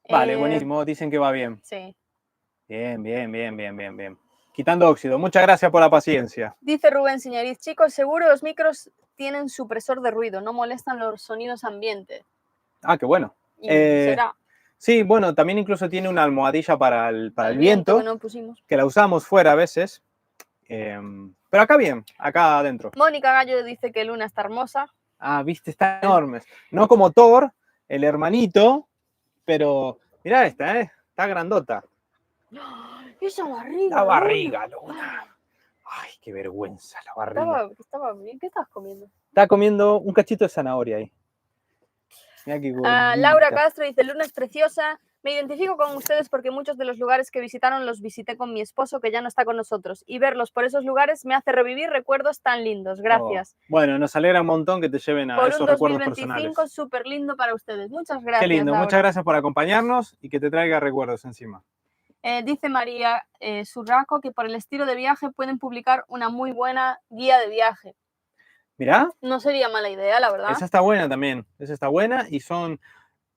S1: Vale, buenísimo, dicen que va bien.
S2: Sí.
S1: Bien. Quitando óxido, muchas gracias por la paciencia.
S2: Dice Rubén Señoriz, chicos, seguro los micros tienen supresor de ruido, no molestan los sonidos ambientes.
S1: Ah, qué bueno.
S2: ¿Será?
S1: Sí, bueno, también incluso tiene una almohadilla para el viento,
S2: que no pusimos.
S1: Que la usamos fuera a veces. Pero acá bien, acá adentro.
S2: Mónica Gallo dice que Luna está hermosa.
S1: Ah, viste, está enorme. No como Thor, el hermanito, pero mirá esta, está grandota.
S2: ¡Esa barriga!
S1: La barriga, Luna. Ay, qué vergüenza la barriga.
S2: ¿Qué estás comiendo?
S1: Estaba comiendo un cachito de zanahoria ahí. Mirá qué
S2: Laura Castro dice, Luna es preciosa. Me identifico con ustedes porque muchos de los lugares que visitaron los visité con mi esposo que ya no está con nosotros y verlos por esos lugares me hace revivir recuerdos tan lindos. Gracias.
S1: Bueno, nos alegra un montón que te lleven a esos recuerdos personales.
S2: Por un 2025 súper lindo para ustedes. Muchas gracias.
S1: Qué lindo,
S2: Laura.
S1: muchas gracias por acompañarnos y que te traiga recuerdos encima.
S2: Dice María Surraco que por el estilo de viaje pueden publicar una muy buena guía de viaje.
S1: Mirá.
S2: No sería mala idea, la verdad.
S1: Esa está buena también. Esa está buena y son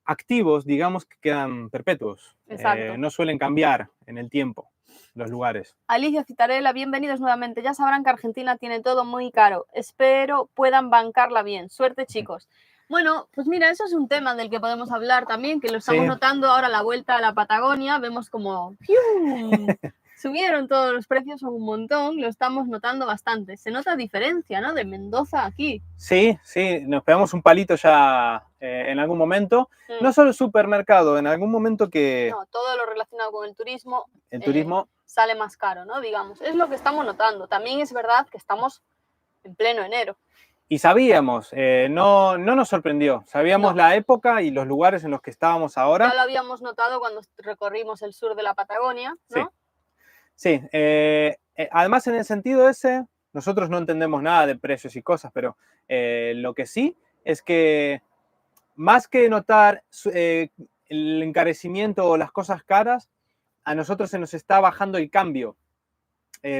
S1: activos, digamos, que quedan perpetuos.
S2: Exacto.
S1: No suelen cambiar en el tiempo. los lugares.
S2: Alicia Citarella, bienvenidos nuevamente. Ya sabrán que Argentina tiene todo muy caro. Espero puedan bancarla bien. Suerte, chicos. Bueno, pues mira, eso es un tema del que podemos hablar también, que lo estamos notando ahora a la vuelta a la Patagonia. Vemos como subieron todos los precios un montón, lo estamos notando bastante. Se nota diferencia, ¿no? De Mendoza aquí.
S1: Sí, sí, nos pegamos un palito ya en algún momento. No solo el supermercado, en algún momento que...
S2: No, todo lo relacionado con el turismo.
S1: El turismo
S2: sale más caro, ¿no? Digamos, es lo que estamos notando. También es verdad que estamos en pleno enero.
S1: Y sabíamos, no nos sorprendió. Sabíamos la época y los lugares en los que estábamos ahora.
S2: Ya lo habíamos notado cuando recorrimos el sur de la Patagonia, ¿no?
S1: Sí. Además, en el sentido ese, nosotros no entendemos nada de precios y cosas, pero lo que sí es que más que notar el encarecimiento o las cosas caras, a nosotros se nos está bajando el cambio.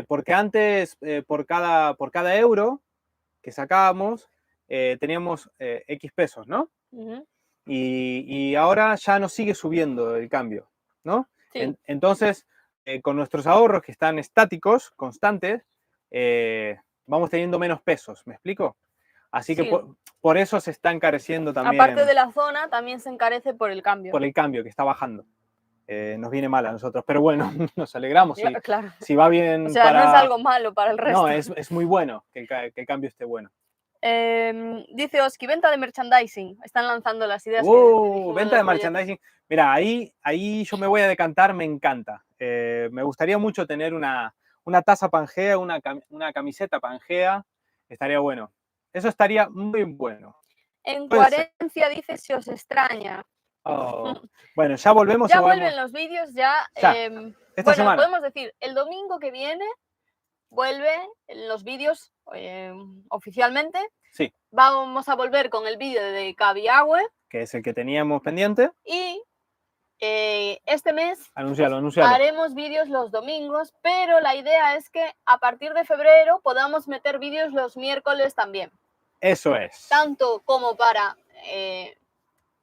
S1: Porque antes, por cada euro que sacábamos, teníamos X pesos, ¿no? Y ahora ya nos sigue subiendo el cambio, ¿no?
S2: Sí.
S1: Entonces, con nuestros ahorros que están estáticos, constantes, vamos teniendo menos pesos, ¿me explico? Así que por eso se está encareciendo también.
S2: Aparte de la zona, también se encarece por el cambio.
S1: Por el cambio, que está bajando. Nos viene mal a nosotros, pero bueno, nos alegramos.
S2: Claro.
S1: Si va bien.
S2: O sea, no es algo malo para el resto.
S1: No, es muy bueno que el cambio esté bueno.
S2: Dice Oski, venta de merchandising. Están lanzando las ideas.
S1: Venta de merchandising. Mira, ahí yo me voy a decantar, me encanta. Me gustaría mucho tener una taza Pangea, una camiseta Pangea. Estaría bueno. Eso estaría muy bueno.
S2: En Coherencia dice si os extraña.
S1: Bueno, ya volvemos.
S2: Ya vuelven los vídeos,
S1: esta semana.
S2: Podemos decir, el domingo que viene vuelven los vídeos oficialmente.
S1: Sí.
S2: Vamos a volver con el vídeo de Cabiagüe.
S1: Que es el que teníamos pendiente.
S2: Y este mes
S1: anuncialo.
S2: Haremos vídeos los domingos, pero la idea es que a partir de febrero podamos meter vídeos los miércoles también.
S1: Eso es.
S2: Tanto como para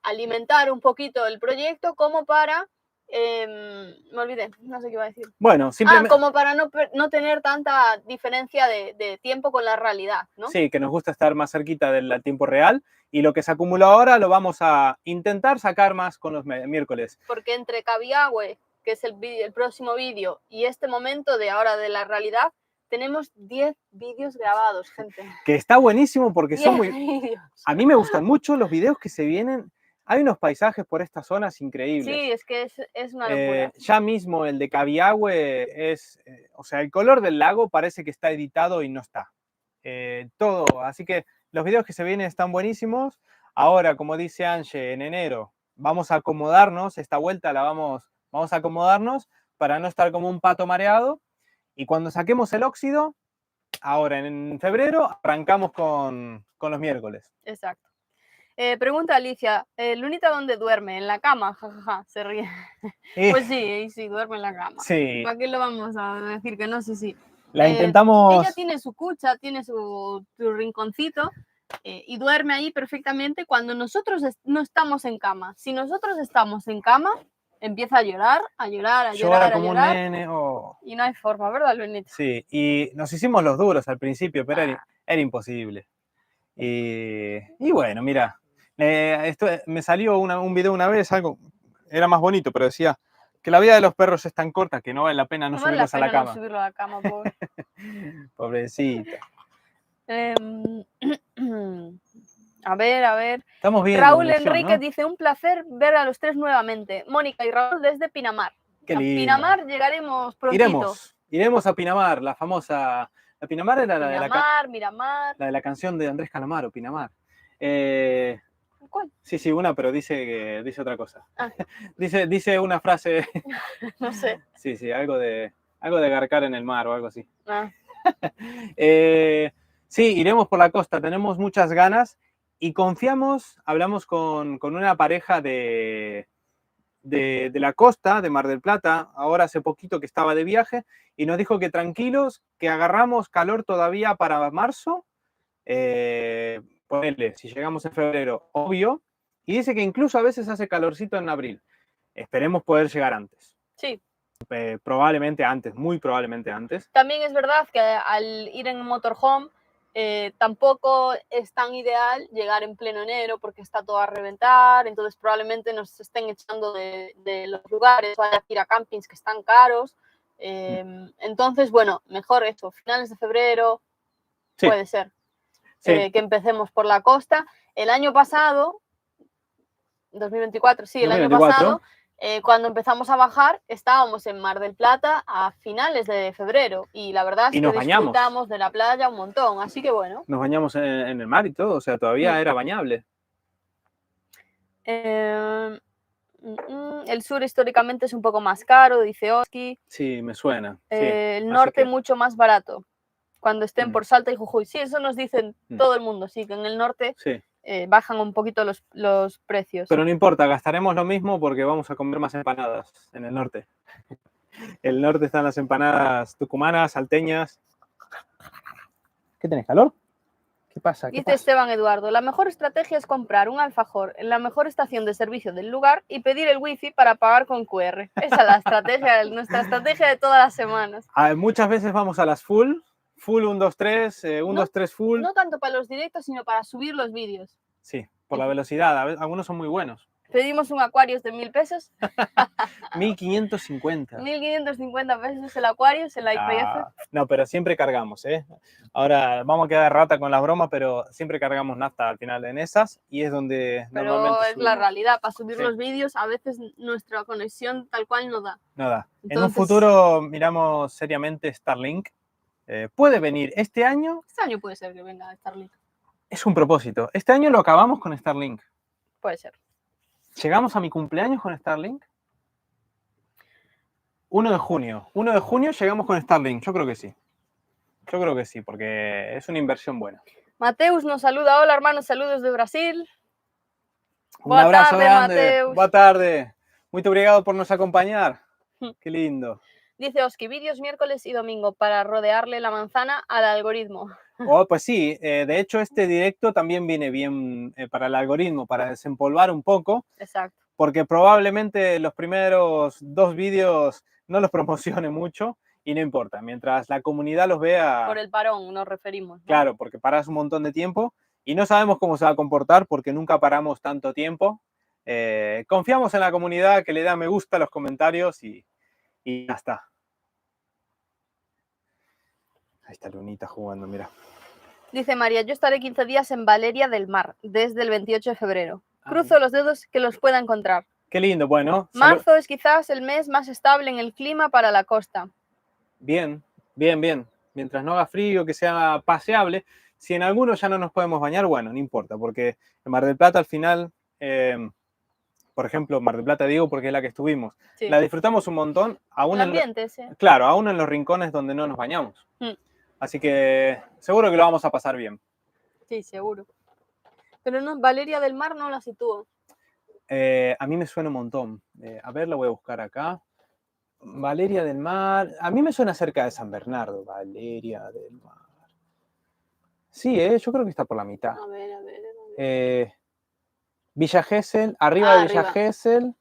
S2: alimentar un poquito el proyecto, como para... me olvidé, no sé qué iba a decir.
S1: Bueno, simplemente...
S2: como para no tener tanta diferencia de tiempo con la realidad, ¿no?
S1: Sí, que nos gusta estar más cerquita del tiempo real, y lo que se acumuló ahora lo vamos a intentar sacar más con los miércoles.
S2: Porque entre Cabiagüe, que es el próximo vídeo, y este momento de ahora de la realidad, tenemos 10 vídeos grabados, gente.
S1: Que está buenísimo porque son muy... vídeos. A mí me gustan mucho los videos que se vienen. Hay unos paisajes por estas zonas increíbles.
S2: Sí, es que es una locura.
S1: Ya mismo el de Cabiagüe es... o sea, el color del lago parece que está editado y no está. Todo. Así que los videos que se vienen están buenísimos. Ahora, como dice Ange, en enero vamos a acomodarnos. Esta vuelta vamos a acomodarnos para no estar como un pato mareado. Y cuando saquemos el óxido, ahora en febrero, arrancamos con los miércoles.
S2: Exacto. Pregunta Alicia, ¿Lunita dónde duerme? ¿En la cama? Jajaja, se ríe. Pues sí, duerme en la cama.
S1: Sí.
S2: ¿Para qué lo vamos a decir que no? Sí.
S1: La intentamos...
S2: Ella tiene su cucha, tiene su rinconcito y duerme ahí perfectamente cuando nosotros no estamos en cama. Si nosotros estamos en cama, empieza a llorar.
S1: Llora como un nene.
S2: Y no hay forma, ¿verdad, Lunita?
S1: Sí, y nos hicimos los duros al principio, pero era imposible. Y bueno, mira, me salió un video una vez, algo, era más bonito, pero decía que la vida de los perros es tan corta que no vale la pena subirlos a la cama.
S2: No subirlo a la cama, pobre.
S1: Pobrecito.
S2: A ver.
S1: Estamos bien.
S2: Raúl Enríquez, ¿no? Dice, un placer ver a los tres nuevamente. Mónica y Raúl desde Pinamar.
S1: Qué lindo.
S2: A Pinamar llegaremos prontito.
S1: Iremos a Pinamar, la famosa... La Pinamar era la de
S2: Miramar.
S1: La de la canción de Andrés Calamaro, Pinamar.
S2: ¿Cuál?
S1: Sí, una, pero dice otra cosa. Dice una frase.
S2: No sé.
S1: Sí, algo de garcar en el mar o algo así. Sí, iremos por la costa, tenemos muchas ganas y confiamos, hablamos con una pareja de la costa, de Mar del Plata, ahora hace poquito que estaba de viaje, y nos dijo que tranquilos, que agarramos calor todavía para marzo, ponele, si llegamos en febrero, obvio, y dice que incluso a veces hace calorcito en abril. Esperemos poder llegar antes.
S2: Sí,
S1: probablemente antes, muy probablemente antes.
S2: También es verdad que al ir en motorhome tampoco es tan ideal llegar en pleno enero porque está todo a reventar, entonces probablemente nos estén echando de los lugares o haya que ir a campings que están caros. Entonces, bueno, mejor esto, finales de febrero,
S1: Sí,
S2: puede ser
S1: sí.
S2: que empecemos por la costa. El año pasado, 2024, sí, el año
S1: 2024.
S2: pasado, cuando empezamos a bajar, estábamos en Mar del Plata a finales de febrero y la verdad es
S1: Y
S2: que
S1: nos bañamos.
S2: disfrutamos de la playa un montón, así que bueno.
S1: Nos bañamos en el mar y todo, o sea, todavía era bañable.
S2: El sur históricamente es un poco más caro, dice Oski.
S1: Sí, me suena. Sí.
S2: El norte mucho más barato, cuando estén por Salta y Jujuy. Sí, eso nos dicen todo el mundo, sí, que en el norte
S1: sí.
S2: Bajan un poquito los precios.
S1: Pero no importa, gastaremos lo mismo porque vamos a comer más empanadas en el norte. El norte están las empanadas tucumanas, salteñas. ¿Qué tenés, calor? ¿Qué pasa?
S2: Dice Esteban Eduardo, la mejor estrategia es comprar un alfajor en la mejor estación de servicio del lugar y pedir el wifi para pagar con QR. Esa es la estrategia, nuestra estrategia de todas las semanas.
S1: Muchas veces vamos a las full 1, 2, 3, 1, 2, 3 full.
S2: No tanto para los directos, sino para subir los vídeos.
S1: Sí, por la velocidad, algunos son muy buenos.
S2: Pedimos un Aquarius de 1.000 pesos.
S1: 1.550.
S2: 1.550 pesos el Aquarius, el IPF.
S1: No, pero siempre cargamos, ¿eh? Ahora vamos a quedar rata con las bromas, pero siempre cargamos nafta al final en esas y es donde
S2: pero
S1: normalmente
S2: es
S1: subimos.
S2: La realidad, para subir los vídeos a veces nuestra conexión tal cual no da.
S1: No da. Entonces, en un futuro miramos seriamente Starlink. Puede venir este año.
S2: Este año puede ser que venga Starlink.
S1: Es un propósito. Este año lo acabamos con Starlink.
S2: Puede ser.
S1: ¿Llegamos a mi cumpleaños con Starlink? 1 de junio. 1 de junio llegamos con Starlink. Yo creo que sí. Yo creo que sí, porque es una inversión buena.
S2: Mateus nos saluda. Hola, hermanos. Saludos de Brasil.
S1: Un abrazo grande. Mateus. Boa tarde. Muito obrigado por nos acompañar. Qué lindo.
S2: Dice Oski, vídeos miércoles y domingo para rodearle la manzana al algoritmo.
S1: Oh, pues sí, de hecho este directo también viene bien para el algoritmo, para desempolvar un poco.
S2: Exacto.
S1: Porque probablemente los primeros 2 vídeos no los promocione mucho y no importa, mientras la comunidad los vea...
S2: Por el parón nos referimos, ¿no?
S1: Claro, porque paras un montón de tiempo y no sabemos cómo se va a comportar porque nunca paramos tanto tiempo. Confiamos en la comunidad que le da me gusta a los comentarios y ya está. Ahí está Lunita jugando, mira.
S2: Dice María, yo estaré 15 días en Valeria del Mar, desde el 28 de febrero. Cruzo los dedos que los pueda encontrar.
S1: Qué lindo, bueno.
S2: Marzo es quizás el mes más estable en el clima para la costa.
S1: Bien, bien, bien. Mientras no haga frío, que sea paseable. Si en algunos ya no nos podemos bañar, bueno, no importa, porque en Mar del Plata al final... por ejemplo, Mar del Plata digo porque es la que estuvimos. Sí. La disfrutamos un montón. Aún
S2: el ambiente, sí.
S1: Claro, aún en los rincones donde no nos bañamos. Así que seguro que lo vamos a pasar bien.
S2: Sí, seguro. Pero no, Valeria del Mar no la sitúo.
S1: A mí me suena un montón. A ver, la voy a buscar acá. Valeria del Mar. A mí me suena cerca de San Bernardo. Valeria del Mar. Sí, yo creo que está por la mitad.
S2: A ver.
S1: Villa Gesell, arriba de Villa Gesell.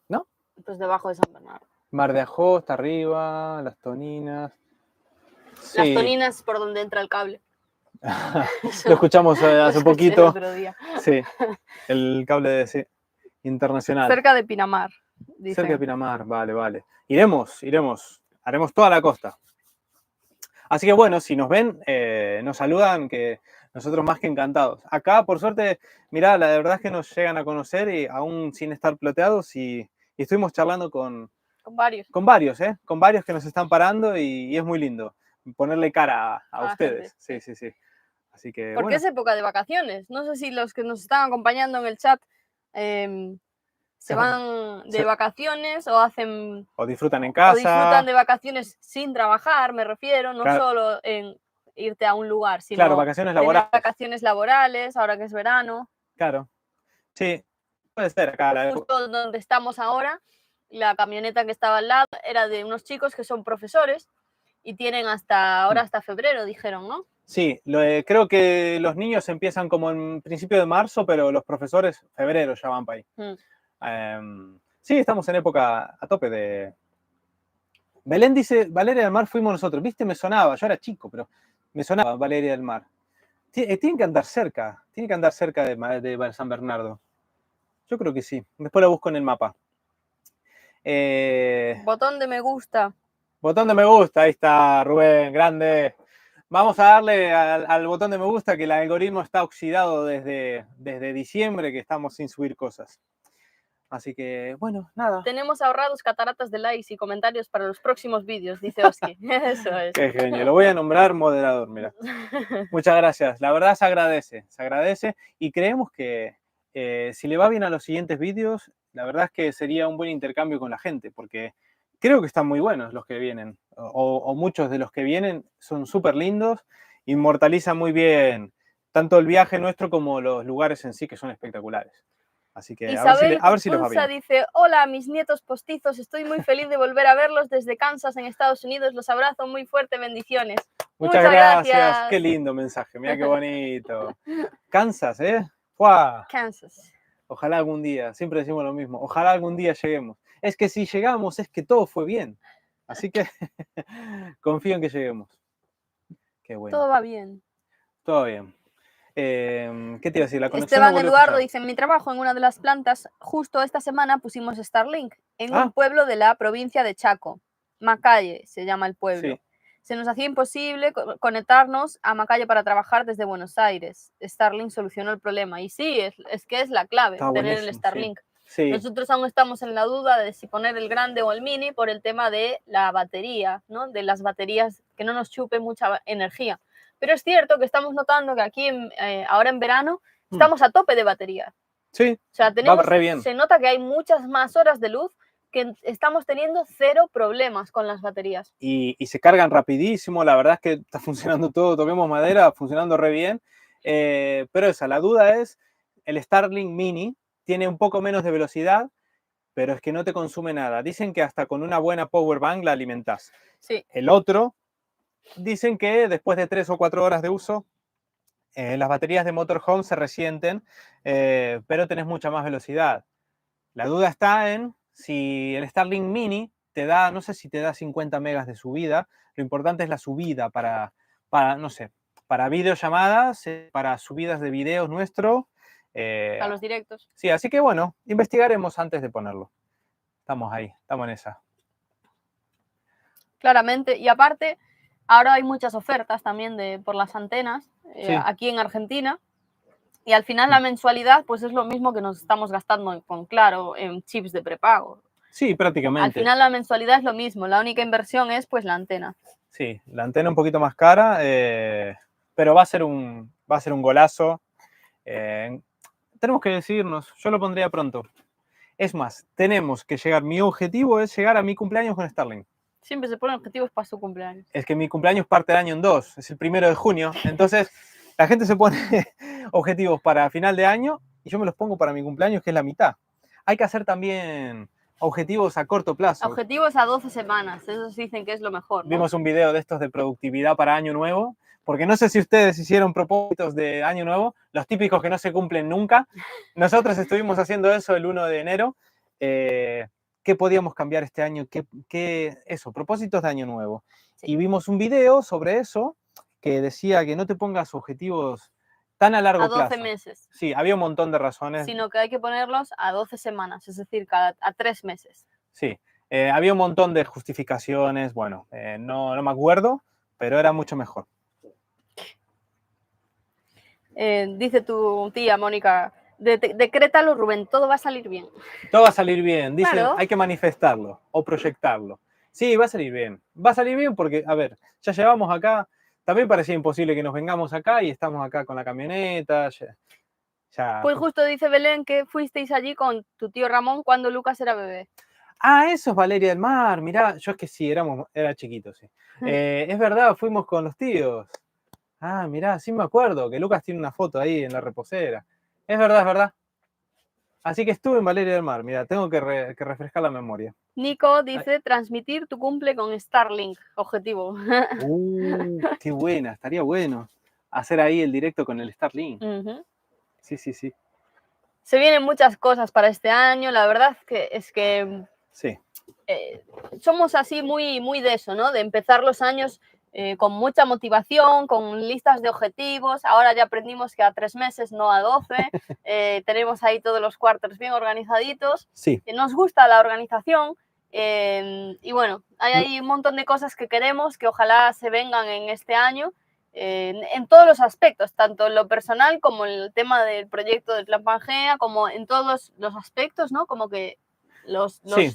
S1: ¿No?
S2: Pues debajo de San Bernardo.
S1: Mar de Ajó está arriba, Las Toninas.
S2: Sí. Las Toninas por donde entra el cable.
S1: Lo escuchamos hace poquito.
S2: El otro día.
S1: Sí, el cable internacional.
S2: Cerca de Pinamar. Dicen.
S1: Cerca de Pinamar, vale. Iremos. Haremos toda la costa. Así que bueno, si nos ven, nos saludan, que nosotros más que encantados. Acá, por suerte, mirá, la verdad es que nos llegan a conocer y aún sin estar ploteados y estuvimos charlando con varios. Con varios que nos están parando y es muy lindo ponerle cara a ustedes.
S2: Gente.
S1: Sí. Así que,
S2: porque es época de vacaciones. No sé si los que nos están acompañando en el chat se van de vacaciones o hacen...
S1: O disfrutan en casa.
S2: O disfrutan de vacaciones sin trabajar, me refiero, no solo en irte a un lugar, sino
S1: vacaciones laborales.
S2: Vacaciones laborales, ahora que es verano.
S1: Claro, sí, puede ser acá.
S2: Justo donde estamos ahora, la camioneta que estaba al lado era de unos chicos que son profesores y tienen hasta febrero, dijeron, ¿no?
S1: Sí, creo que los niños empiezan como en principio de marzo, pero los profesores febrero ya van para ahí. Sí, estamos en época a tope de... Belén dice, Valeria del Mar fuimos nosotros. Viste, me sonaba, yo era chico, pero me sonaba Valeria del Mar. Tiene que andar cerca de San Bernardo. Yo creo que sí. Después la busco en el mapa.
S2: Botón de me gusta.
S1: Botón de me gusta, ahí está, Rubén, grande. Vamos a darle al botón de me gusta, que el algoritmo está oxidado desde diciembre, que estamos sin subir cosas. Así que, bueno, nada.
S2: Tenemos ahorrados cataratas de likes y comentarios para los próximos vídeos, dice Oski. Eso es.
S1: Qué genio, lo voy a nombrar moderador, mira. Muchas gracias, la verdad se agradece. Y creemos que si le va bien a los siguientes vídeos, la verdad es que sería un buen intercambio con la gente, porque creo que están muy buenos los que vienen, o muchos de los que vienen son súper lindos, inmortalizan muy bien tanto el viaje nuestro como los lugares en sí, que son espectaculares. Así que
S2: Isabel
S1: a ver si les va bien.
S2: dice, hola mis nietos postizos, estoy muy feliz de volver a verlos desde Kansas en Estados Unidos, los abrazo muy fuerte, bendiciones.
S1: Muchas gracias. Qué lindo mensaje, mira qué bonito. Kansas, ¿eh? ¡Fua!
S2: Kansas.
S1: Ojalá algún día, siempre decimos lo mismo, ojalá algún día lleguemos. Es que si llegamos es que todo fue bien. Así que confío en que lleguemos. Qué bueno.
S2: Todo va bien.
S1: Todo bien. ¿Qué te iba a decir? La conexión
S2: Esteban Eduardo dice, en mi trabajo en una de las plantas, justo esta semana pusimos Starlink en un pueblo de la provincia de Chaco. Macalle se llama el pueblo.
S1: Sí.
S2: Se nos hacía imposible conectarnos a Macalle para trabajar desde Buenos Aires. Starlink solucionó el problema. Y sí, es que es la clave,
S1: Está
S2: tener el Starlink.
S1: Sí.
S2: Nosotros aún estamos en la duda de si poner el grande o el mini por el tema de la batería, ¿no? De las baterías, que no nos chupe mucha energía. Pero es cierto que estamos notando que aquí, ahora en verano, estamos a tope de batería.
S1: Sí,
S2: o sea,
S1: va re bien.
S2: se nota que hay muchas más horas de luz, que estamos teniendo cero problemas con las baterías.
S1: Y se cargan rapidísimo, la verdad es que está funcionando todo, toquemos madera, funcionando re bien. Pero la duda es, el Starlink Mini tiene un poco menos de velocidad, pero es que no te consume nada. Dicen que hasta con una buena power bank la alimentás.
S2: Sí.
S1: El otro, dicen que después de 3 o 4 horas de uso, las baterías de motorhome se resienten, pero tenés mucha más velocidad. La duda está en si el Starlink Mini te da, no sé si te da 50 megas de subida, lo importante es la subida para no sé, para videollamadas, para subidas de videos nuestros.
S2: A los directos.
S1: Sí, así que bueno, investigaremos antes de ponerlo. Estamos ahí, estamos en esa.
S2: Claramente, y aparte, ahora hay muchas ofertas también por las antenas,
S1: Sí.
S2: aquí en Argentina, y al final la mensualidad pues es lo mismo que nos estamos gastando con Claro en chips de prepago.
S1: Sí, prácticamente.
S2: Al final la mensualidad es lo mismo, la única inversión es pues la antena.
S1: Sí, la antena un poquito más cara, pero va a ser un golazo. Tenemos que decidirnos, yo lo pondría pronto. Es más, tenemos que llegar, mi objetivo es llegar a mi cumpleaños con Starlink.
S2: Siempre se ponen objetivos para su cumpleaños.
S1: Es que mi cumpleaños parte el año en 2, es el 1 de junio, entonces la gente se pone objetivos para final de año y yo me los pongo para mi cumpleaños, que es la mitad. Hay que hacer también objetivos a corto plazo.
S2: Objetivos a 12 semanas, esos dicen que es lo mejor, ¿no?
S1: Vimos un video de estos de productividad para año nuevo, porque no sé si ustedes hicieron propósitos de año nuevo, los típicos que no se cumplen nunca. Nosotros estuvimos haciendo eso el 1 de enero. ¿Qué podíamos cambiar este año? Eso, propósitos de año nuevo. Sí. Y vimos un video sobre eso que decía que no te pongas objetivos tan a largo plazo.
S2: A 12 meses.
S1: Sí, había un montón de razones.
S2: Sino que hay que ponerlos a 12 semanas, es decir, a 3 meses.
S1: Sí, había un montón de justificaciones, bueno, no me acuerdo, pero era mucho mejor.
S2: Dice tu tía Mónica, decrétalo, Rubén, todo va a salir bien.
S1: Todo va a salir bien, dice,
S2: claro.
S1: Hay que manifestarlo o proyectarlo. Sí, va a salir bien. Va a salir bien porque, a ver, ya llevamos acá, también parecía imposible que nos vengamos acá y estamos acá con la camioneta. Ya.
S2: Pues justo dice Belén que fuisteis allí con tu tío Ramón cuando Lucas era bebé.
S1: Ah, eso es Valeria del Mar, mirá, yo es que sí, era chiquito, sí. Es verdad, fuimos con los tíos. Ah, mirá, sí me acuerdo, que Lucas tiene una foto ahí en la reposera. Es verdad, es verdad. Así que estuve en Valeria del Mar, mira, tengo que refrescar la memoria.
S2: Nico dice, transmitir tu cumple con Starlink, objetivo.
S1: Qué buena, estaría bueno hacer ahí el directo con el Starlink.
S2: Uh-huh.
S1: Sí.
S2: Se vienen muchas cosas para este año, la verdad es que
S1: Sí,
S2: somos así muy de eso, ¿no? De empezar los años con mucha motivación, con listas de objetivos. Ahora ya aprendimos que a 3 meses, no a 12. Tenemos ahí todos los quarters bien organizaditos.
S1: sí.
S2: Nos gusta la organización. Y bueno, hay ahí un montón de cosas que queremos que ojalá se vengan en este año. En todos los aspectos, tanto en lo personal como en el tema del proyecto del Plan Pangea, como en todos los aspectos, ¿no? Como que los
S1: Sí,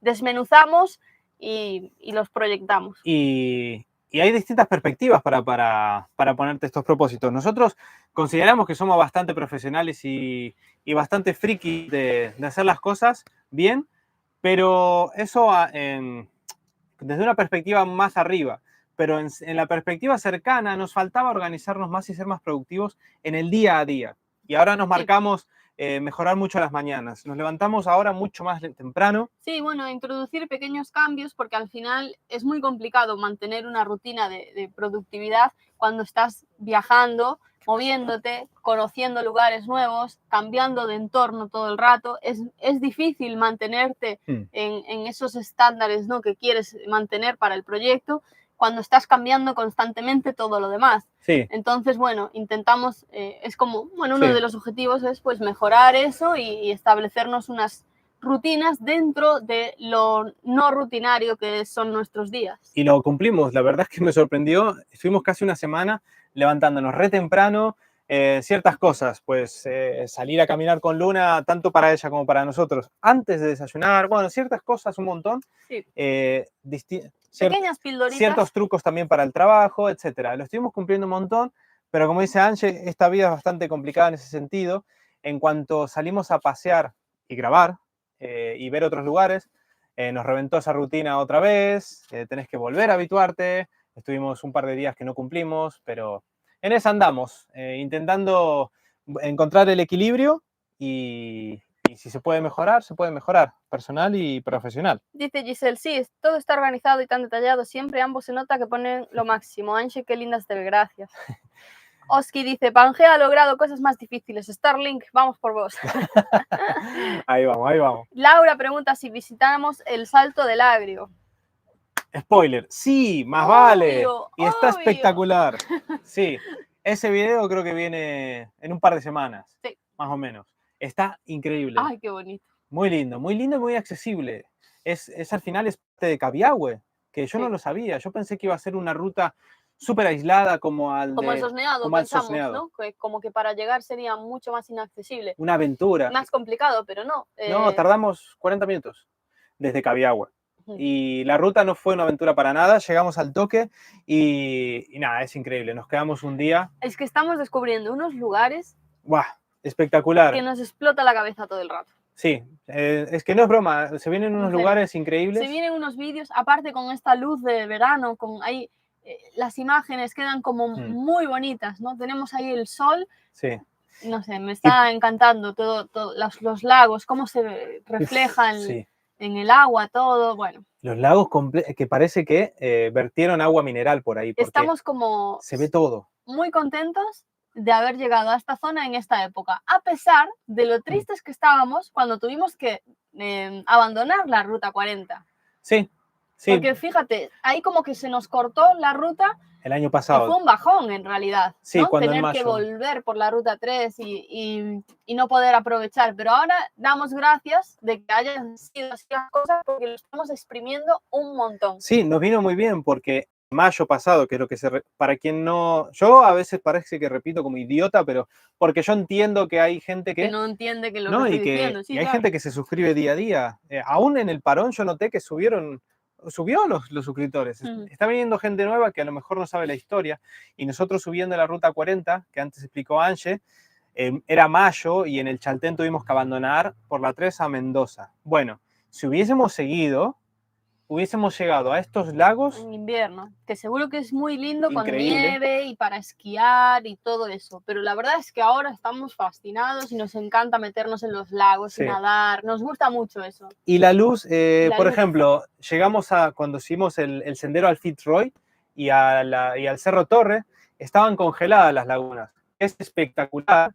S2: desmenuzamos y los proyectamos.
S1: y hay distintas perspectivas para ponerte estos propósitos. Nosotros consideramos que somos bastante profesionales y bastante friki de hacer las cosas bien, pero eso desde una perspectiva más arriba. Pero en la perspectiva cercana nos faltaba organizarnos más y ser más productivos en el día a día. Y ahora nos
S2: Sí.
S1: marcamos mejorar mucho las mañanas. Nos levantamos ahora mucho más temprano.
S2: Sí, bueno, introducir pequeños cambios porque al final es muy complicado mantener una rutina de productividad cuando estás viajando, moviéndote, conociendo lugares nuevos, cambiando de entorno todo el rato. Es difícil mantenerte en esos estándares, ¿no?, que quieres mantener para el proyecto cuando estás cambiando constantemente todo lo demás.
S1: Sí.
S2: Entonces, bueno, intentamos, es como, bueno, uno
S1: Sí.
S2: de los objetivos es pues mejorar eso y establecernos unas rutinas dentro de lo no rutinario que son nuestros días.
S1: Y lo cumplimos, la verdad es que me sorprendió. Estuvimos casi una semana levantándonos re temprano, ciertas cosas, pues salir a caminar con Luna, tanto para ella como para nosotros, antes de desayunar, bueno, ciertas cosas, un montón.
S2: Sí.
S1: Pequeñas
S2: pildoritas.
S1: Ciertos trucos también para el trabajo, etcétera. Lo estuvimos cumpliendo un montón, pero como dice Ange, esta vida es bastante complicada en ese sentido. En cuanto salimos a pasear y grabar y ver otros lugares, nos reventó esa rutina otra vez, tenés que volver a habituarte. Estuvimos un par de días que no cumplimos, pero en esa andamos, intentando encontrar el equilibrio y si se puede mejorar, personal y profesional.
S2: Dice Giselle, sí, todo está organizado y tan detallado, siempre ambos se nota que ponen lo máximo. Anche, qué lindas te ve, gracias. Oski dice, Pangea ha logrado cosas más difíciles. Starlink, vamos por vos.
S1: Ahí vamos, ahí vamos.
S2: Laura pregunta si visitamos el Salto del Agrio.
S1: Spoiler, sí, más
S2: Obvio,
S1: vale. Y está
S2: obvio.
S1: espectacular. Sí, ese video creo que viene en un par de semanas,
S2: Sí.
S1: más o menos. Está increíble.
S2: Ay, qué bonito.
S1: Muy lindo y muy accesible. Al final es parte de Cabiahue, que yo
S2: Sí.
S1: no lo sabía. Yo pensé que iba a ser una ruta súper aislada como
S2: el Sosneado,
S1: como al
S2: pensamos,
S1: Sosneado.
S2: ¿no? Que como que para llegar sería mucho más inaccesible.
S1: Una aventura.
S2: Más complicado, pero no.
S1: No, tardamos 40 minutos desde Cabiahue. Y la ruta no fue una aventura para nada, llegamos al toque y nada, es increíble, nos quedamos un día.
S2: Es que estamos descubriendo unos lugares
S1: ¡Buah! Espectacular.
S2: que nos explota la cabeza todo el rato.
S1: Sí, es que no es broma, se vienen unos lugares increíbles.
S2: Se vienen unos vídeos, aparte con esta luz de verano, con ahí las imágenes quedan como muy bonitas, ¿no? Tenemos ahí el sol.
S1: Sí.
S2: No sé, me está encantando todo los lagos, cómo se reflejan en el agua, todo, bueno.
S1: Los lagos que parece que vertieron agua mineral por ahí. Porque
S2: estamos como...
S1: se ve todo.
S2: Muy contentos de haber llegado a esta zona en esta época, a pesar de lo tristes que estábamos cuando tuvimos que abandonar la Ruta 40.
S1: Sí, sí.
S2: Porque fíjate, ahí como que se nos cortó la ruta.
S1: El año pasado.
S2: Fue un bajón en realidad,
S1: sí,
S2: ¿no?
S1: Cuando
S2: tener que volver por la Ruta 3 y no poder aprovechar. Pero ahora damos gracias de que hayan sido así las cosas porque lo estamos exprimiendo un montón.
S1: Sí, nos vino muy bien porque mayo pasado, que es lo que para quien no, yo a veces parece que repito como idiota, pero porque yo entiendo que hay gente que
S2: no entiende que lo que estoy diciendo. Sí,
S1: y hay gente que se suscribe día a día. Aún en el parón yo noté que subió los suscriptores. Está viniendo gente nueva que a lo mejor no sabe la historia y nosotros subiendo la Ruta 40, que antes explicó Ange, era mayo y en el Chaltén tuvimos que abandonar por la 3 a Mendoza. Bueno, si hubiésemos seguido, hubiésemos llegado a estos lagos
S2: en invierno, que seguro que es muy lindo
S1: increíble.
S2: Con nieve y para esquiar y todo eso, pero la verdad es que ahora estamos fascinados y nos encanta meternos en los lagos y nadar, nos gusta mucho eso.
S1: Y la luz, por ejemplo, llegamos cuando hicimos el sendero al Fitzroy y al Cerro Torre, estaban congeladas las lagunas. Es espectacular,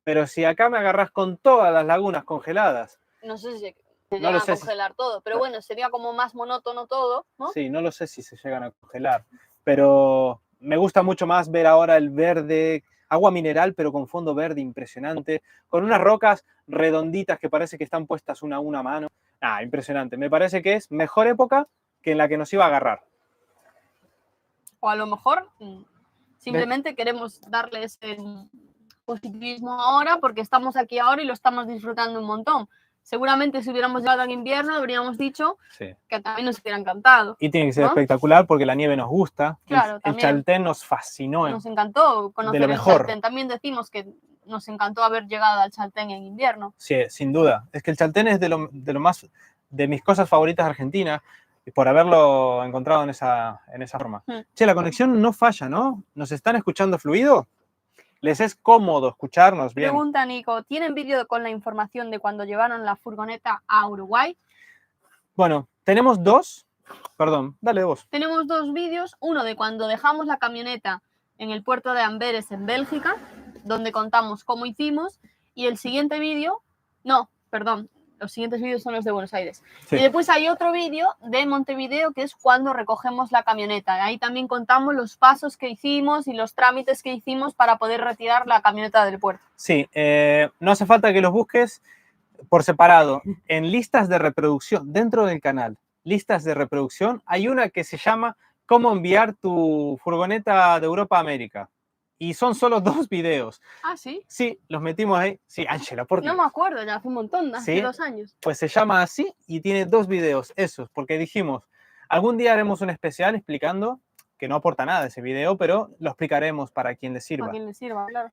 S1: Pero si acá me agarrás con todas las lagunas congeladas.
S2: No sé si se
S1: No
S2: llega
S1: lo
S2: a
S1: sé
S2: congelar todo, pero bueno, sería como más monótono todo, ¿no?
S1: Sí, no lo sé si se llegan a congelar, pero me gusta mucho más ver ahora el verde, agua mineral, pero con fondo verde impresionante, con unas rocas redonditas que parece que están puestas una a una mano. Ah, impresionante. Me parece que es mejor época que en la que nos iba a agarrar.
S2: O a lo mejor simplemente queremos darles el positivismo ahora porque estamos aquí ahora y lo estamos disfrutando un montón. Seguramente si hubiéramos llegado en invierno habríamos dicho
S1: Sí.
S2: que también nos hubiera encantado.
S1: Y tiene que ser
S2: ¿no?
S1: espectacular porque la nieve nos gusta.
S2: Claro,
S1: El
S2: también.
S1: Chaltén nos fascinó.
S2: Nos encantó conocer
S1: lo
S2: el
S1: mejor.
S2: Chaltén. También decimos que nos encantó haber llegado al Chaltén en invierno.
S1: Sí, sin duda. Es que el Chaltén es de lo más, de mis cosas favoritas de Argentina, por haberlo encontrado en esa forma. Che, la conexión no falla, ¿no? ¿Nos están escuchando fluido? ¿Les es cómodo escucharnos bien?
S2: Pregunta Nico, ¿tienen vídeo con la información de cuando llevaron la furgoneta a Uruguay?
S1: Bueno, tenemos dos. Perdón, dale vos.
S2: Tenemos dos vídeos, uno de cuando dejamos la camioneta en el puerto de Amberes en Bélgica, donde contamos cómo hicimos, y el siguiente vídeo, no, perdón, los siguientes vídeos son los de Buenos Aires. Sí. Y después hay otro vídeo de Montevideo que es cuando recogemos la camioneta. Ahí también contamos los pasos que hicimos y los trámites que hicimos para poder retirar la camioneta del puerto.
S1: Sí, no hace falta que los busques por separado. En listas de reproducción, dentro del canal, listas de reproducción, hay una que se llama ¿Cómo enviar tu furgoneta de Europa a América? Y son solo 2 videos.
S2: ¿Ah, sí?
S1: Sí, los metimos ahí. Sí, Ángela, ¿por qué?
S2: No me acuerdo, ya hace un montón, hace
S1: ¿Sí?
S2: 2 años.
S1: Pues se llama así y tiene 2 videos, esos, porque dijimos, algún día haremos un especial explicando, que no aporta nada ese video, pero lo explicaremos para quien le sirva.
S2: Para quien le sirva, claro.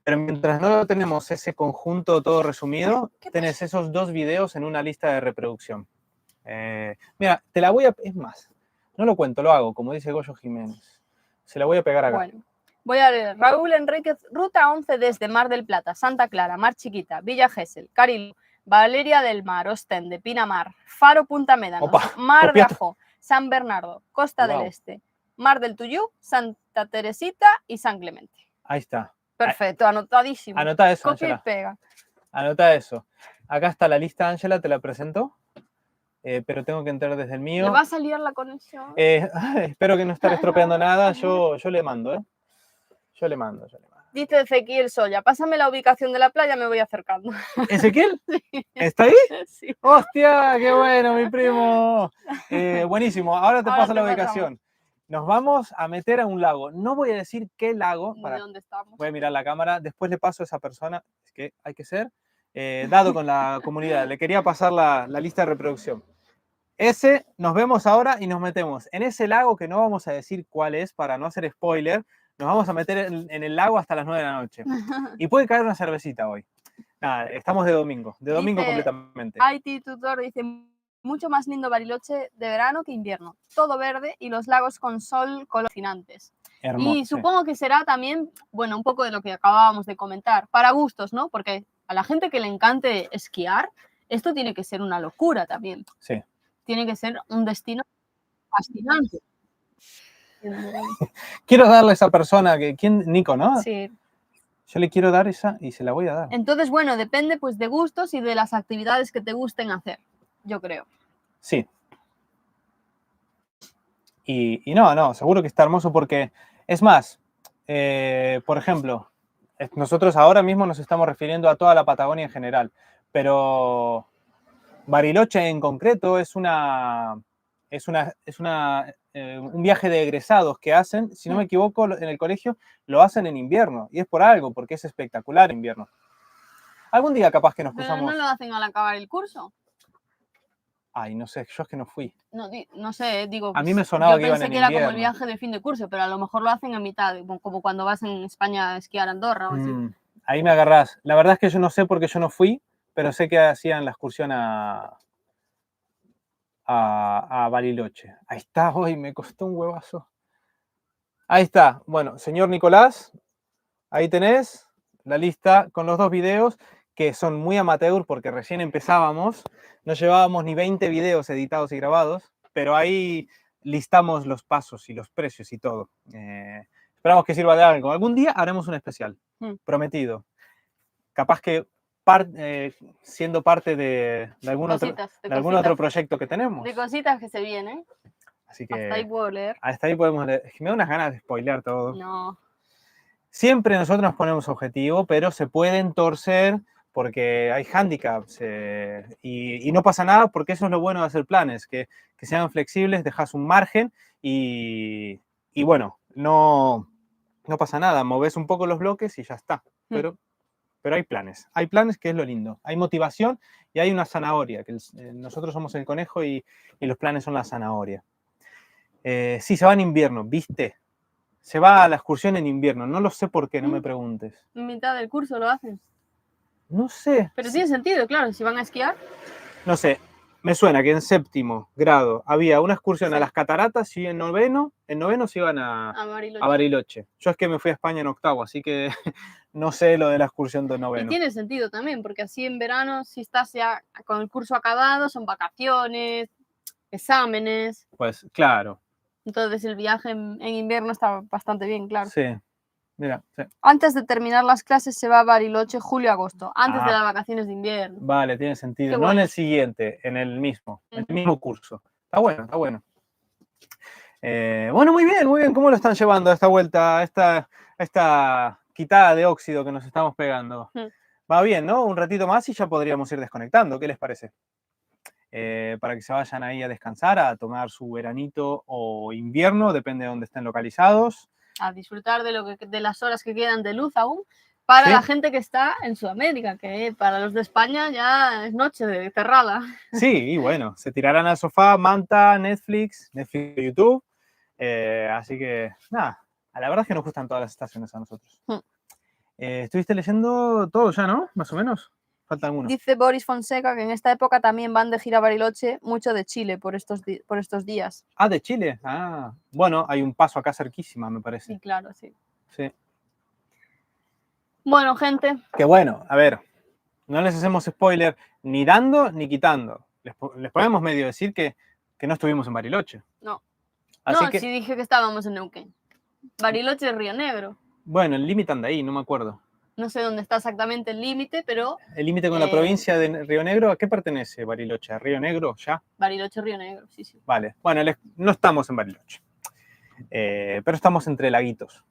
S1: Pero mientras no tenemos ese conjunto todo resumido, tenés esos 2 videos en una lista de reproducción. Mira, te la voy a... Es más, no lo cuento, lo hago, como dice Goyo Jiménez. Se la voy a pegar acá.
S2: Bueno, voy a leer. Raúl Enríquez, Ruta 11 desde Mar del Plata, Santa Clara, Mar Chiquita, Villa Gesell, Carilo, Valeria del Mar, Ostende, Pinamar, Faro Punta Médanos,
S1: Opa,
S2: Mar de Ajó, San Bernardo, Costa
S1: Wow.
S2: del Este, Mar del Tuyú, Santa Teresita y San Clemente.
S1: Ahí está.
S2: Perfecto, anotadísimo.
S1: Anota eso,
S2: Copia
S1: Ángela.
S2: y pega.
S1: Anota eso. Acá está la lista, Ángela, te la presento. Pero tengo que entrar desde el mío.
S2: ¿Le va a salir la conexión?
S1: Espero que no estar estropeando nada. Yo le mando, ¿eh? Yo le mando.
S2: Dice Ezequiel Soya, pásame la ubicación de la playa, me voy acercando.
S1: ¿Ezequiel?
S2: Sí.
S1: ¿Está ahí?
S2: Sí.
S1: ¡Hostia! ¡Qué bueno, mi primo! Buenísimo. Ahora te paso la ubicación.
S2: Pasamos.
S1: Nos vamos a meter a un lago. No voy a decir qué lago.
S2: ¿De dónde estamos?
S1: Voy a mirar la cámara. Después le paso a esa persona. Es que hay que ser dado con la comunidad. Le quería pasar la lista de reproducción. Nos vemos ahora y nos metemos en ese lago que no vamos a decir cuál es para no hacer spoiler. Nos vamos a meter en el lago hasta las 9 de la noche. Y puede caer una cervecita hoy. Nada, estamos de domingo completamente.
S2: IT Tutor dice, mucho más lindo Bariloche de verano que invierno. Todo verde y los lagos con sol colorinantes.
S1: Hermoso,
S2: y supongo que será también, bueno, un poco de lo que acabábamos de comentar, para gustos, ¿no? Porque a la gente que le encante esquiar, esto tiene que ser una locura también.
S1: Sí.
S2: Tiene que ser un destino fascinante.
S1: Quiero darle a esa persona, Nico, ¿no?
S2: Sí.
S1: Yo le quiero dar esa y se la voy a dar.
S2: Entonces, bueno, depende pues de gustos y de las actividades que te gusten hacer, yo creo.
S1: Sí. Y no, seguro que está hermoso porque, es más, por ejemplo, nosotros ahora mismo nos estamos refiriendo a toda la Patagonia en general, pero Bariloche en concreto es un viaje de egresados que hacen, si no me equivoco, en el colegio lo hacen en invierno, y es por algo, porque es espectacular en invierno. Algún día capaz que nos cruzamos...
S2: ¿Pero no lo hacen al acabar el curso?
S1: Ay, no sé, yo es que no fui.
S2: No sé, digo...
S1: A mí me sonaba que iban en invierno.
S2: Yo pensé que era como el viaje de fin de curso, pero a lo mejor lo hacen a mitad, como cuando vas en España a esquiar a Andorra o así.
S1: Ahí me agarrás. La verdad es que yo no sé porque yo no fui, pero sé que hacían la excursión a Bariloche. Ahí está, hoy me costó un huevazo. Ahí está. Bueno, señor Nicolás, ahí tenés la lista con los 2 videos que son muy amateur porque recién empezábamos. No llevábamos ni 20 videos editados y grabados, pero ahí listamos los pasos y los precios y todo. Esperamos que sirva de algo. Algún día haremos un especial, prometido. capaz que siendo parte de algún otro proyecto que tenemos.
S2: De cositas que se vienen.
S1: Así que
S2: hasta ahí puedo leer.
S1: Hasta ahí podemos leer. Es que me da unas ganas de spoilear todo.
S2: No.
S1: Siempre nosotros nos ponemos objetivo, pero se pueden torcer porque hay handicaps y no pasa nada, porque eso es lo bueno de hacer planes, que sean flexibles, dejas un margen y bueno, no pasa nada, moves un poco los bloques y ya está. Pero hay planes que es lo lindo. Hay motivación y hay una zanahoria, que nosotros somos el conejo y los planes son la zanahoria. Sí, se va en invierno, ¿viste? Se va a la excursión en invierno. No lo sé por qué, no me preguntes.
S2: En mitad del curso lo hacen.
S1: No sé.
S2: Pero tiene sentido, claro, si van a esquiar.
S1: No sé, me suena que en séptimo grado había una excursión a las cataratas y en noveno se iban a Bariloche. Yo es que me fui a España en octavo, así que no sé lo de la excursión de noveno.
S2: Y tiene sentido también, porque así en verano, si estás ya con el curso acabado, son vacaciones, exámenes.
S1: Pues claro.
S2: Entonces el viaje en invierno está bastante bien, claro.
S1: Sí, mira. Sí.
S2: Antes de terminar las clases se va a Bariloche julio-agosto, antes de las vacaciones de invierno.
S1: Vale, tiene sentido. No en el siguiente, en el mismo curso. Está bueno, está bueno. Bueno, muy bien. ¿Cómo lo están llevando esta vuelta, esta quitada de óxido que nos estamos pegando? Va bien, ¿no? Un ratito más y ya podríamos ir desconectando. ¿Qué les parece? Para que se vayan ahí a descansar, a tomar su veranito o invierno, depende de dónde estén localizados.
S2: A disfrutar de las horas que quedan de luz aún, para la gente que está en Sudamérica, que para los de España ya es noche de cerrada.
S1: Sí, y bueno, se tirarán al sofá, manta, Netflix, YouTube, así que nada, la verdad es que nos gustan todas las estaciones a nosotros. ¿Estuviste leyendo todo ya, no? Más o menos. Falta alguno.
S2: Dice Boris Fonseca que en esta época también van de gira a Bariloche, mucho de Chile por estos días.
S1: Ah, ¿de Chile? Ah, bueno, hay un paso acá cerquísima, me parece.
S2: Sí, claro, sí.
S1: Sí.
S2: Bueno, gente.
S1: Que bueno, a ver, no les hacemos spoiler ni dando ni quitando. Les podemos medio decir que no estuvimos en Bariloche.
S2: No. Así que... sí dije que estábamos en Neuquén. Bariloche es Río Negro.
S1: Bueno, el límite anda ahí, no me acuerdo.
S2: No sé dónde está exactamente el límite, pero...
S1: ¿El límite con la provincia de Río Negro? ¿A qué pertenece Bariloche? ¿A Río Negro ya?
S2: Bariloche, Río Negro, sí.
S1: Vale, bueno, no estamos en Bariloche, pero estamos entre laguitos.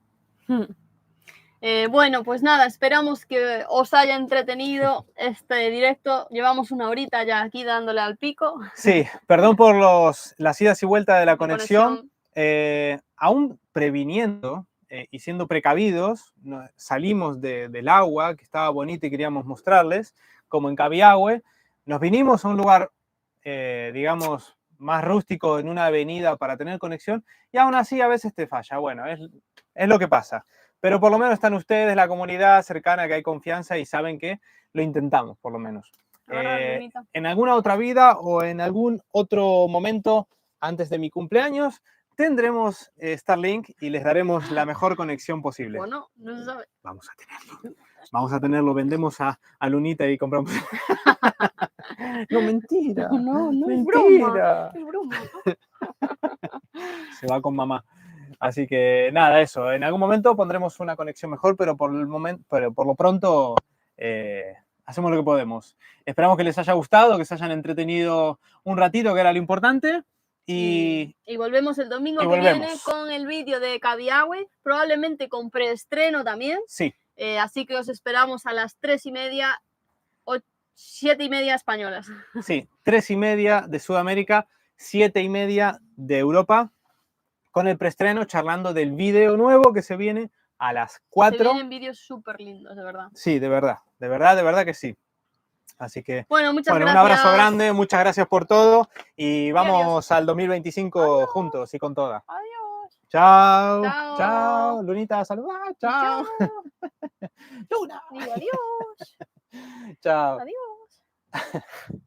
S2: Bueno, pues nada, esperamos que os haya entretenido este directo. Llevamos una horita ya aquí dándole al pico.
S1: Sí, perdón por las idas y vueltas de la conexión. Aún previniendo y siendo precavidos, salimos del agua, que estaba bonita y queríamos mostrarles, como en Cabiahue. Nos vinimos a un lugar, digamos, más rústico, en una avenida para tener conexión, y aún así a veces te falla. Bueno, es lo que pasa. Pero por lo menos están ustedes, la comunidad cercana, que hay confianza y saben que lo intentamos, por lo menos. En alguna otra vida o en algún otro momento antes de mi cumpleaños tendremos Starlink y les daremos la mejor conexión posible.
S2: Bueno, no se sabe.
S1: Vamos a tenerlo. Vendemos a Lunita y compramos. No, mentira.
S2: No,
S1: mentira.
S2: Es broma.
S1: Se va con mamá. Así que nada, eso. En algún momento pondremos una conexión mejor, pero por lo pronto hacemos lo que podemos. Esperamos que les haya gustado, que se hayan entretenido un ratito, que era lo importante. Y
S2: volvemos el domingo que viene con el vídeo de Cabiahue, probablemente con preestreno también.
S1: Sí.
S2: Así que os esperamos a las 3:30 o 7:30 españolas.
S1: Sí, 3:30 de Sudamérica, 7:30 de Europa, con el preestreno, charlando del vídeo nuevo que se viene a las 4.
S2: Se vienen vídeos súper lindos, de verdad.
S1: Sí, de verdad que sí. Así que,
S2: bueno, muchas gracias.
S1: Un abrazo grande, muchas gracias por todo y vamos al 2025 juntos y con toda.
S2: Adiós.
S1: Chao. Lunita, saluda. Chao. Luna.
S2: Digo adiós.
S1: Chao.
S2: Adiós.